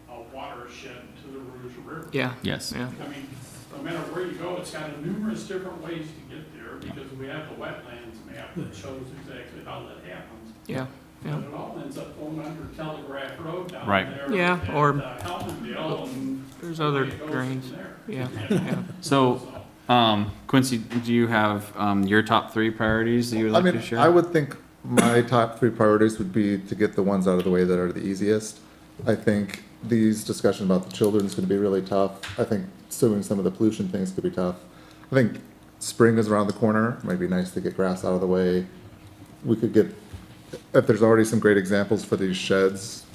a watershed to the Rouge River. yeah. Yes. Yeah, I mean, no matter where you go, it's got numerous different ways to get there because we have the wetlands map that shows exactly how that happens. yeah, yeah. And it all ends up going under Telegraph Road down Right. there. Yeah, at, or- Helmandale and. There's other away it goes drains. from there. Yeah, yeah. So, Quincy, do you have your top 3 priorities that you would I like to mean, share? I would think my top 3 priorities would be to get the ones out of the way that are the easiest. I think these discussions about the children is gonna be really tough. I think suing some of the pollution things could be tough. I think spring is around the corner, might be nice to get grass out of the way. We could get, if there's already some great examples for these sheds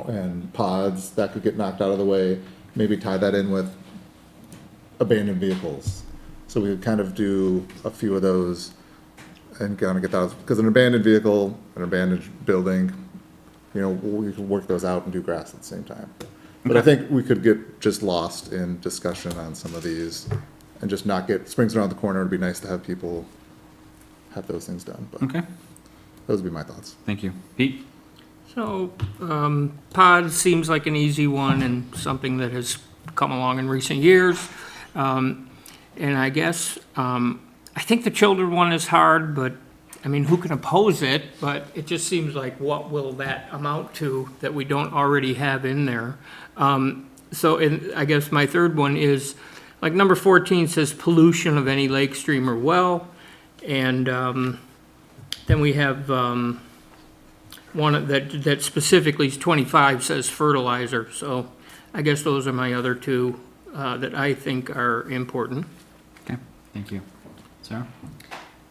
and pods, that could get knocked out of the way. Maybe tie that in with abandoned vehicles. So we would kind of do a few of those and kind of get those, because an abandoned vehicle, an abandoned building, you know, we could work those out and do grass at the same time. But I think we could get just lost in discussion on some of these and just not get, spring's around the corner, it'd be nice to have people have those things done, but Okay, those would be my thoughts. thank you. Pete? So, pods seems like an easy one and something that has come along in recent years. And I guess, I think the children one is hard, but, I mean, who can oppose it? But it just seems like, what will that amount to that we don't already have in there? So, and I guess my third one is, like, number 14 says pollution of any lake, stream, or well. And then we have one that specifically is 25 says fertilizer. So I guess those are my other 2 that I think are important. Okay, thank you. Sarah?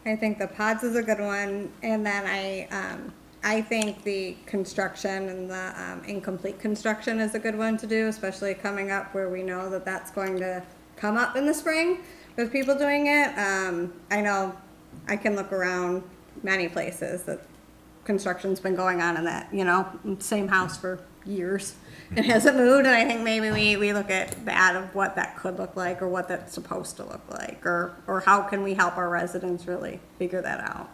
I think the pods is a good one, and then I think the construction and the incomplete construction is a good one to do, especially coming up where we know that that's going to come up in the spring with people doing it. I know I can look around many places that construction's been going on in that, same house for years and hasn't moved. And I think maybe we look at that of what that could look like or what that's supposed to look like, or how can we help our residents really figure that out.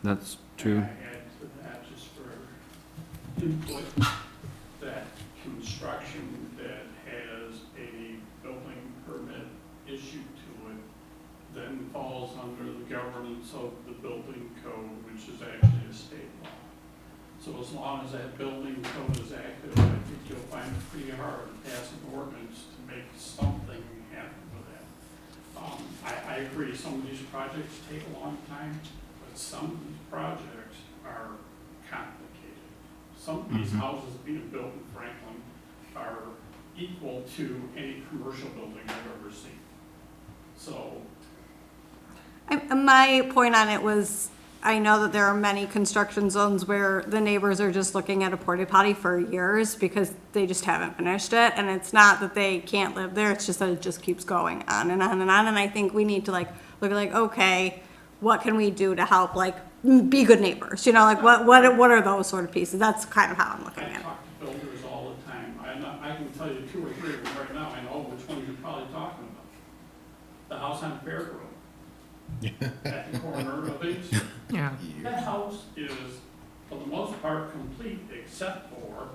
That's true. I add to that, just for input, that construction that has a building permit issued to it then falls under the governance of the building code, which is actually a state law. So as long as that building code is active, I think you'll find it pretty hard to pass an ordinance to make something happen with that. I agree, some of these projects take a long time, but some of these projects are complicated. Some of these houses being built in Franklin are equal to any commercial building I've ever seen. So, My point on it was, I know that there are many construction zones where the neighbors are just looking at a porta potty for years because they just haven't finished it. And it's not that they can't live there, it's just that it just keeps going on and on and on. And I think we need to look at okay, what can we do to help be good neighbors? What are those sort of pieces? That's kind of how I'm looking I at it. talk to builders all the time. I can tell you 2 or 3 of them right now. I know which ones you're probably talking about. The house on Fair Road. At the corner of East. Yeah. That house is, for the most part, complete, except for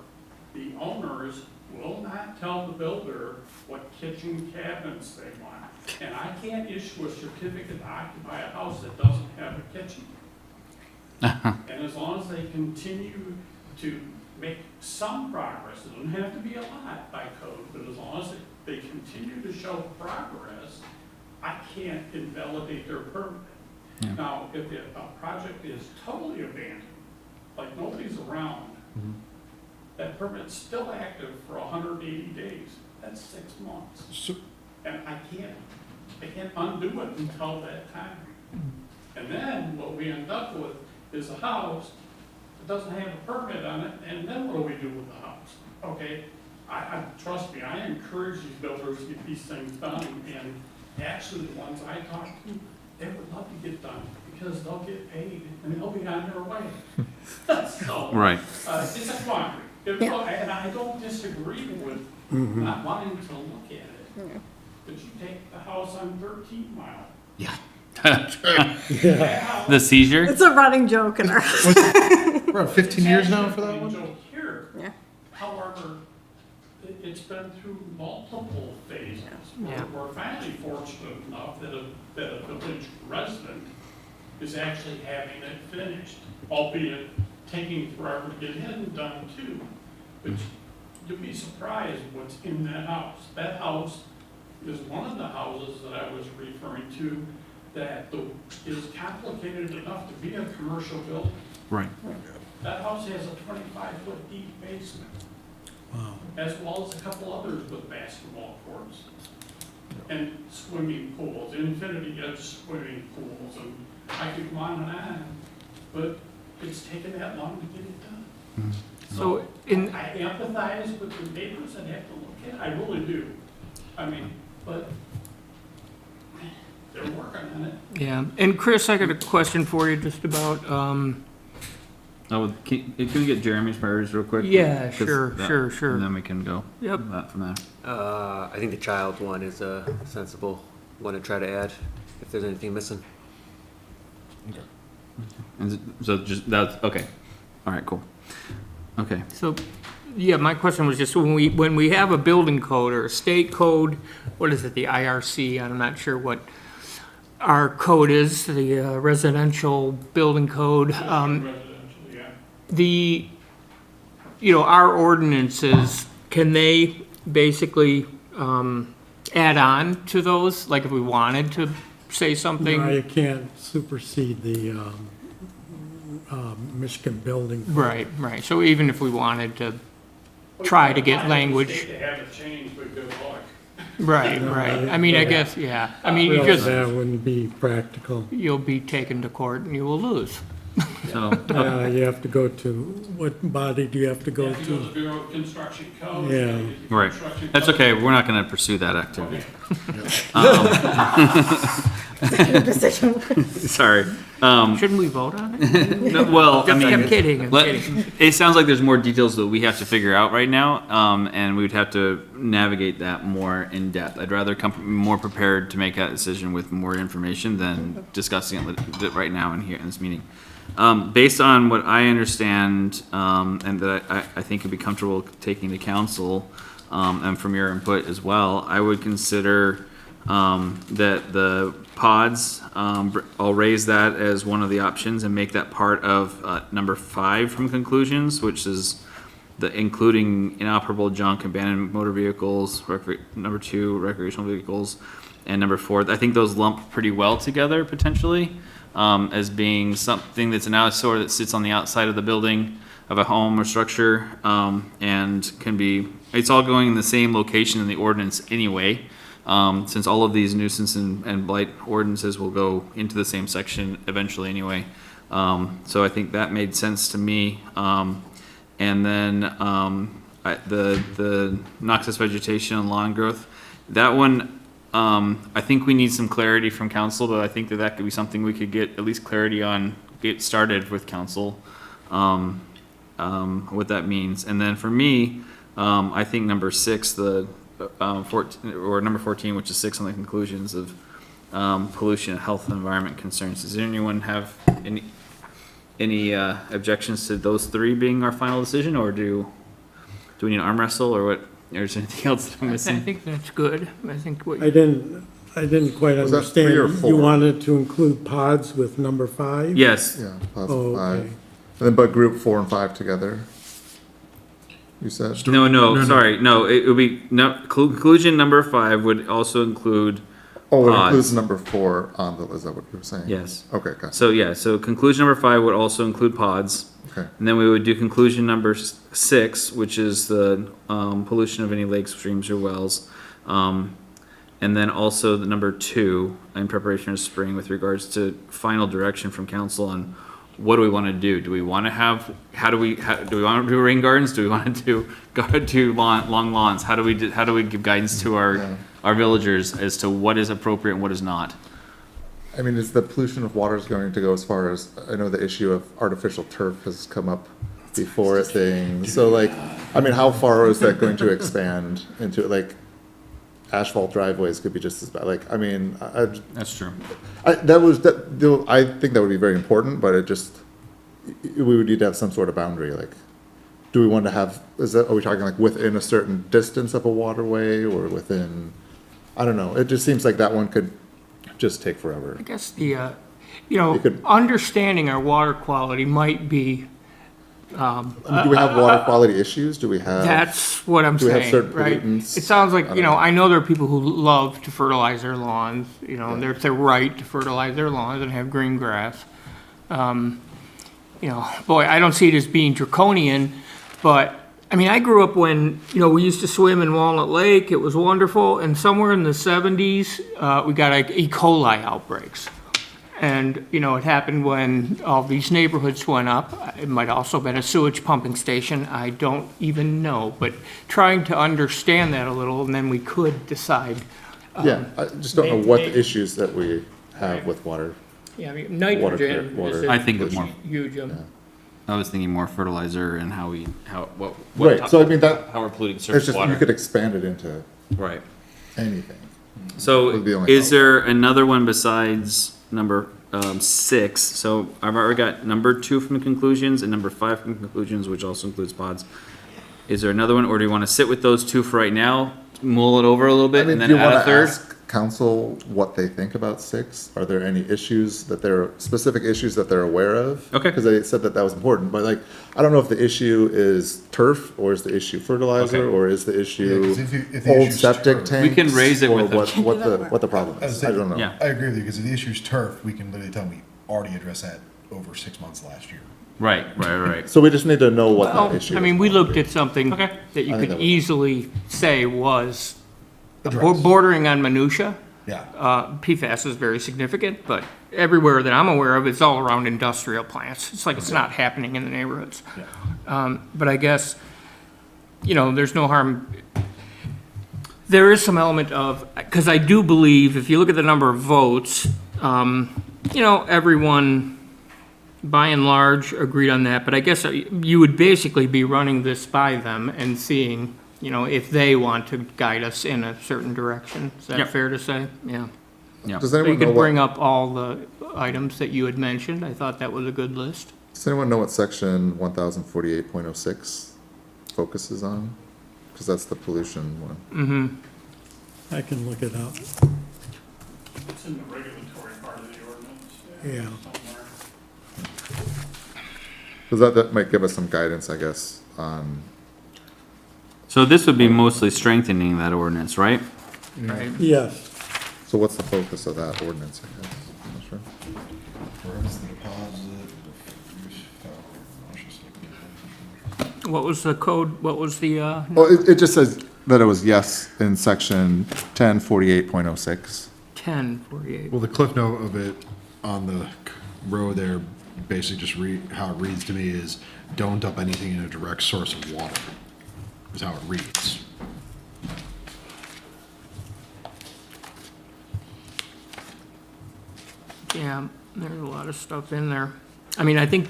the owners will not tell the builder what kitchen cabinets they want. And I can't issue a certificate to occupy a house that doesn't have a kitchen. And as long as they continue to make some progress, it doesn't have to be a lot by code, but as long as they continue to show progress, I can't invalidate their permit. Yeah. Now, if a project is totally abandoned, like nobody's around, that permit's still active for 180 days. That's 6 months. And I can't undo it until that time. And then what we end up with is a house that doesn't have a permit on it, and then what do we do with the house? Okay, trust me, I encourage these builders to get these things done, and actually the ones I talk to, they would love to get done, because they'll get paid, and they'll be on their way. So, Right. it's a quandary. And I don't disagree with not wanting to look at it. But you take the house on 13 Mile. The seizure? It's a running joke in our. We're on 15 years now for that It's one? actually a joke here. Yeah. However, it's been through multiple phases. Yeah. We're finally fortunate enough that a village resident is actually having it finished, albeit taking forever to get in and done too. But you'd be surprised what's in that house. That house is one of the houses that I was referring to that is complicated enough to be a commercial building. Right. That house has a 25-foot deep basement. Wow. As well as a couple others with basketball courts and swimming pools, infinity edge swimming pools, and I could go on, but it's taken that long to get it done. So I empathize with the neighbors and have to look at it, I really do. I mean, but they're working on it. yeah, and Chris, I got a question for you just about, Oh, can we get Jeremy's priorities real quick? Yeah, 'Cause sure. And then we can go Yep. from there. I think the child one is a sensible one to try to add, if there's anything missing. So just, that's, okay. All right, cool. Okay. So, yeah, my question was just when we have a building code or a state code, what is it, the IRC? I'm not sure what our code is, the residential building code. Residential, yeah. Our ordinances, can they basically add on to those? Like if we wanted to say something? No, you can't supersede the Michigan building. Right. So even if we wanted to try to get language. To have it changed, but good luck. Right. I mean, I guess, yeah. I mean, Really, that wouldn't be practical. you'll be taken to court and you will lose. So, You have to go to, what body do you have to go You have to go to to? the Bureau of Construction Code. Yeah. right, Construction that's code. okay, we're not gonna pursue that activity. Sorry. Shouldn't we vote on it? No, well, I mean. I'm kidding, I'm let- kidding. It sounds like there's more details that we have to figure out right now, and we'd have to navigate that more in depth. I'd rather come more prepared to make that decision with more information than discussing it right now in here in this meeting. Based on what I understand, and that I think would be comfortable taking to council, and from your input as well, I would consider that the pods, I'll raise that as one of the options and make that part of number 5 from conclusions, which is the including inoperable junk, abandoned motor vehicles, number 2, recreational vehicles, and number 4. I think those lump pretty well together potentially, as being something that's an eyesore that sits on the outside of the building of a home or structure, and can be, it's all going in the same location in the ordinance anyway. Since all of these nuisance and blight ordinances will go into the same section eventually anyway. So I think that made sense to me. And then, the noxious vegetation and lawn growth, that one, I think we need some clarity from council, but I think that could be something we could get at least clarity on, get started with council, what that means. And then for me, I think number 6, 14, or number 14, which is 6 on the conclusions of pollution, health, and environment concerns. Does anyone have any objections to those 3 being our final decision, or do we need an arm wrestle, or what? Or is there anything else that I'm I missing? think that's good. I think what I didn't quite Was that 3 understand. or 4? You wanted to include pods with number 5? Yes. Yeah, Oh, positive 5. okay. And then, but group 4 and 5 together, you said? No, sorry, no. It would be conclusion number 5 would also include. Oh, it Pods. includes number 4 on the, is that what you were saying? Yes. Okay, gotcha. So yeah, so conclusion number 5 would also include pods. Okay. And then we would do conclusion number 6, which is the pollution of any lakes, streams, or wells. And then also the number 2, in preparation of spring, with regards to final direction from council on what do we want to do? Do we want to have, do we want to do rain gardens? Do we want to do long lawns? How do we give guidance to our villagers as to what is appropriate and what is not? I mean, is the pollution of waters going to go as far as, I know the issue of artificial turf has come up before things, so like, I mean, how far is that going to expand into, like, asphalt driveways could be just as bad, like, I mean, That's true. I think that would be very important, but it just, we would need to have some sort of boundary, like, do we want to have, are we talking like within a certain distance of a waterway, or within, I don't know, it just seems like that one could just take forever. I guess the, You could- understanding our water quality might be, I mean, do we have water quality issues? Do we have? that's what I'm Do we have saying, certain right? pollutants? It sounds like, I you don't know, know. I know there are people who love to fertilize their lawns, you know, Yeah. it's their right to fertilize their lawns and have green grass. You know, boy, I don't see it as being draconian, but, I mean, I grew up when, you know, we used to swim in Walnut Lake, it was wonderful, and somewhere in the 70s, we got like E. coli outbreaks. And, you know, it happened when all these neighborhoods went up. It might also have been a sewage pumping station, I don't even know. But trying to understand that a little, and then we could decide. Yeah, I just don't know what the issues that we have with water. Yeah, I mean, nitrogen water- is I a think of more. huge, I was thinking more fertilizer and what Right, so I mean, that, how we're polluting it's surface just, you water. could expand it into Right. anything. So Would be the only is help. there another one besides number 6? So I've already got number 2 from conclusions and number 5 from conclusions, which also includes pods. Is there another one, or do you want to sit with those 2 for right now, mull it over a little I bit, mean, and do then you add want a to third? ask council what they think about 6? Are there any issues that specific issues that they're aware of? Okay. Because they said that was important, but like, I don't know if the issue is turf, or is the issue fertilizer, Okay. or is the issue 'cause if the old issue's septic turf- tanks? We can raise it or with them. what the problem is, I don't know. Yeah. I agree with you, because if the issue's turf, we can literally tell them we already addressed that over 6 months last year. Right. So we just need to know what Well, that issue is. I mean, we looked at something Okay. that you I think could that would- easily say was Addressed. bordering on minutia. Yeah. PFAS is very significant, but everywhere that I'm aware of, it's all around industrial plants. It's like it's not happening in the neighborhoods. But I guess, you know, there's no harm. There is some element of, because I do believe, if you look at the number of votes, you know, everyone, by and large, agreed on that. But I guess you would basically be running this by them and seeing, you know, if they want to guide us in a certain direction. Is that Yep. fair to say? Yeah. Yeah. Does So you anyone know could bring what, up all the items that you had mentioned. I thought that was a good list. does anyone know what section 1048.06 focuses on? Because that's the pollution one. I can look it up. It's in the regulatory part of the ordinance. Yeah. Somewhere. Because that might give us some guidance, I guess, on, So this would be mostly strengthening that ordinance, right? Right. Yes, so what's the focus of that ordinance, I guess? I'm not sure. What was the code? What was the, Well, it just says that it was yes in section 1048.06. 1048? Well, the cliff note of it on the row there, basically just how it reads to me is, don't dump anything in a direct source of water, is how it reads. Yeah, there's a lot of stuff in there. I mean, I think,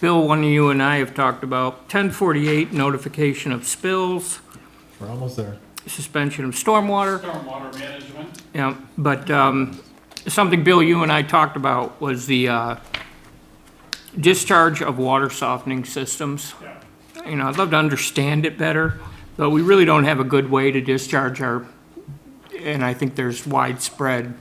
Bill, one of you and I have talked about 1048, notification of spills, We're almost there. suspension of stormwater. Stormwater management, Yeah, but something, Bill, you and I talked about was the discharge of water softening systems. yeah. You know, I'd love to understand it better, but we really don't have a good way to discharge our, and I think there's widespread,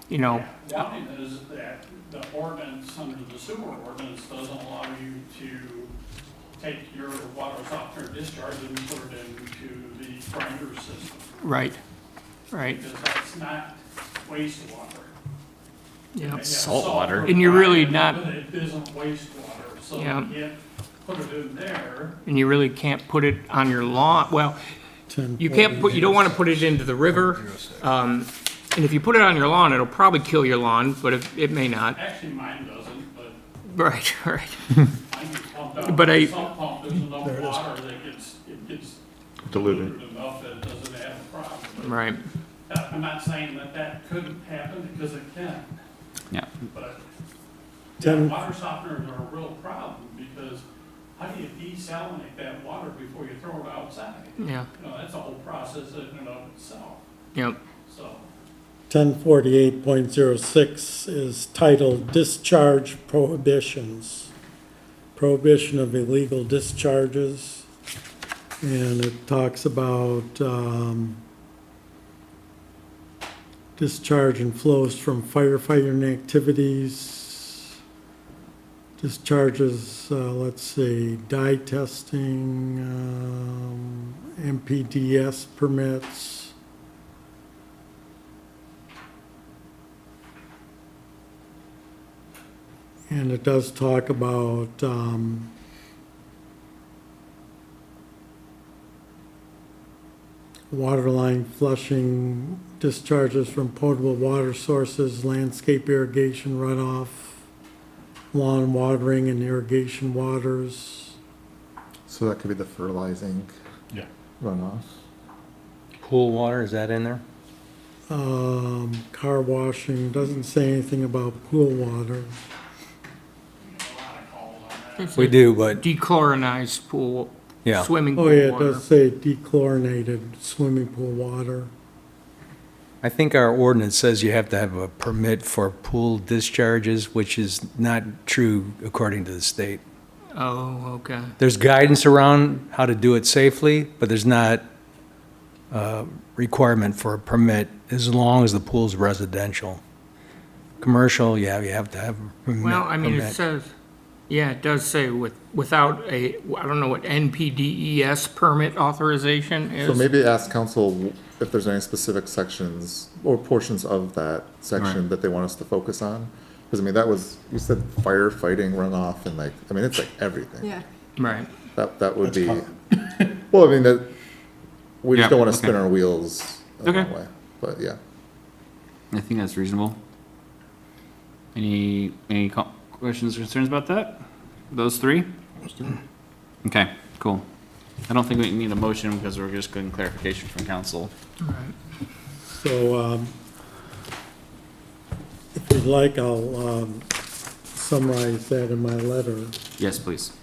you know, One is that the ordinance, under the sewer ordinance, doesn't allow you to take your water softener discharge and put it into the grinder system, right, right, because that's not wastewater. yeah. It has Salt sulfur water. And you're really content, not- But it isn't wastewater, so you Yeah. can't put it in there. And you really can't put it on your lawn, well, 10. you can't put, you don't wanna put it into the river. And if you put it on your lawn, it'll probably kill your lawn, but it may not. Actually, mine doesn't, but Right, right. mine gets pumped out. But I- with a sump pump, there's enough water that it gets Diluted. diluted enough that it doesn't have a problem. But Right, I'm not saying that that couldn't happen, because it can, Yeah. but Ten- water softeners are a real problem, because how do you desalinate that water before you throw it outside? yeah, You know, that's a whole process in and of itself, yep. so. 1048.06 is titled Discharge Prohibitions. Prohibition of illegal discharges. And it talks about discharge and flows from firefighting activities. Discharges, let's see, dye testing, MPDS permits. And it does talk about, water line flushing, discharges from potable water sources, landscape irrigation runoff, lawn watering and irrigation waters. So that could be the fertilizing Yeah. runoff. Pool water, is that in there? Car washing, doesn't say anything about pool water. It's We a do, but, Dechlorinized pool, yeah. swimming pool Oh, yeah, it water. does say dechlorinated swimming pool water. I think our ordinance says you have to have a permit for pool discharges, which is not true according to the state. Oh, okay. There's guidance around how to do it safely, but there's not a requirement for a permit as long as the pool's residential. Commercial, yeah, you have to have a permit. Well, I mean, it says, yeah, it does say without a, I don't know what NPDES permit authorization is. So maybe ask council if there's any specific sections or portions of that section Right. that they want us to focus on. Because I mean, that was, you said firefighting runoff and like, I mean, it's like everything. Yeah. Right, That would be, well, I mean, that, we Yeah, just don't want to okay. spin our wheels that Okay. way, but yeah. I think that's reasonable. Any questions or concerns about that? Those three? Okay, cool. I don't think we need a motion because we're just getting clarification from council. So, if you'd like, I'll summarize that in my letter. Yes, please.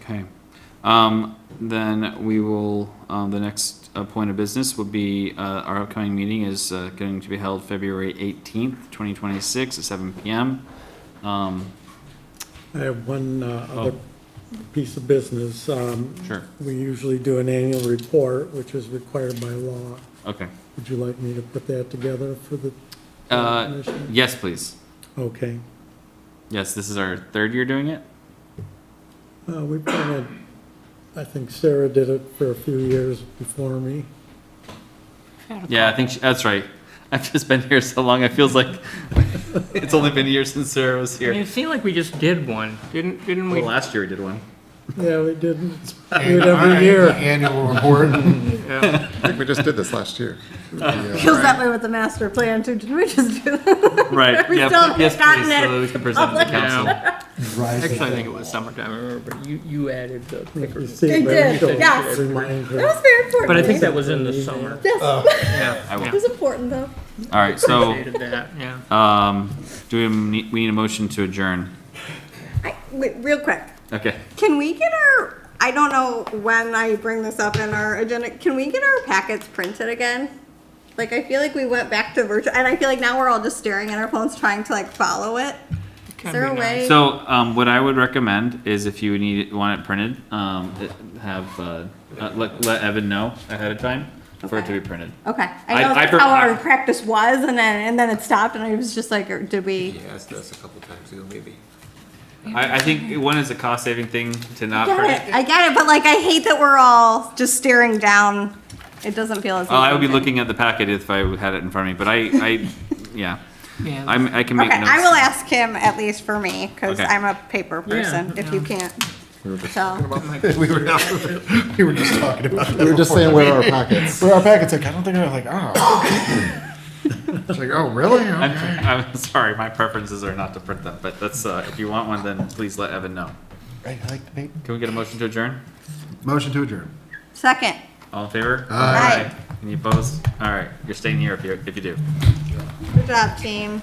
Okay. Then we will, the next point of business would be, our upcoming meeting is going to be held February 18th, 2026 at 7 PM. I have one other piece of business. Sure. We usually do an annual report, which is required by law. Okay. Would you like me to put that together for the commission? Yes, please. Okay. Yes, this is our third year doing it. We've done it, I think Sarah did it for a few years before me. Yeah, I think that's right. I've just been here so long. It feels like it's only been a year since Sarah was here. It seemed like we just did one, didn't we? Well, last year we did one. Yeah, we did it every year. Annual report. Yeah. I think we just did this last year. Feels that way with the master plan too, didn't we just do that? Right. We Yeah. still haven't Yes, gotten please. it So that we can present to the council. Actually, I think it was summertime, I remember, but you added the You picker. see They where did, it goes, yes. remind her. That was very important. But I to think me. that was in the summer. Yes, I it will. was important though. All right. So, Appreciated that, yeah. do we need a motion to adjourn? Wait, real quick. Okay. Can we get our, I don't know when I bring this up in our agenda, can we get our packets printed again? Like, I feel like we went back to virtual, and I feel like now we're all just staring at our phones trying to like follow it. Is there a way? So, what I would recommend is if you want it printed, let Evan know ahead of time for it to be printed. Okay, I I know that's pre- how I- our practice was, and then it stopped, and I was just like, did we? He asked us a couple times ago, maybe. I think one is a cost saving thing to not Get print. it, I get it, but like, I hate that we're all just staring down. It doesn't feel as. Well, I would be engaging. looking at the packet if I had it in front of me, but yeah, Yeah. I can make Okay, notes. I will ask him at least for me, because Okay. I'm a paper person, if you can't tell. We were just talking about that. We were just saying where are our packets? Where our packets, like, I don't think they're like, oh. It's like, oh, really? Okay. I'm sorry, my preferences are not to print them, but that's, if you want one, then please let Evan know. I like the paper. Can we get a motion to adjourn? Motion to adjourn. Second. All in favor? Aye. Any opposed? All right, you're staying here if you do. Good job, team.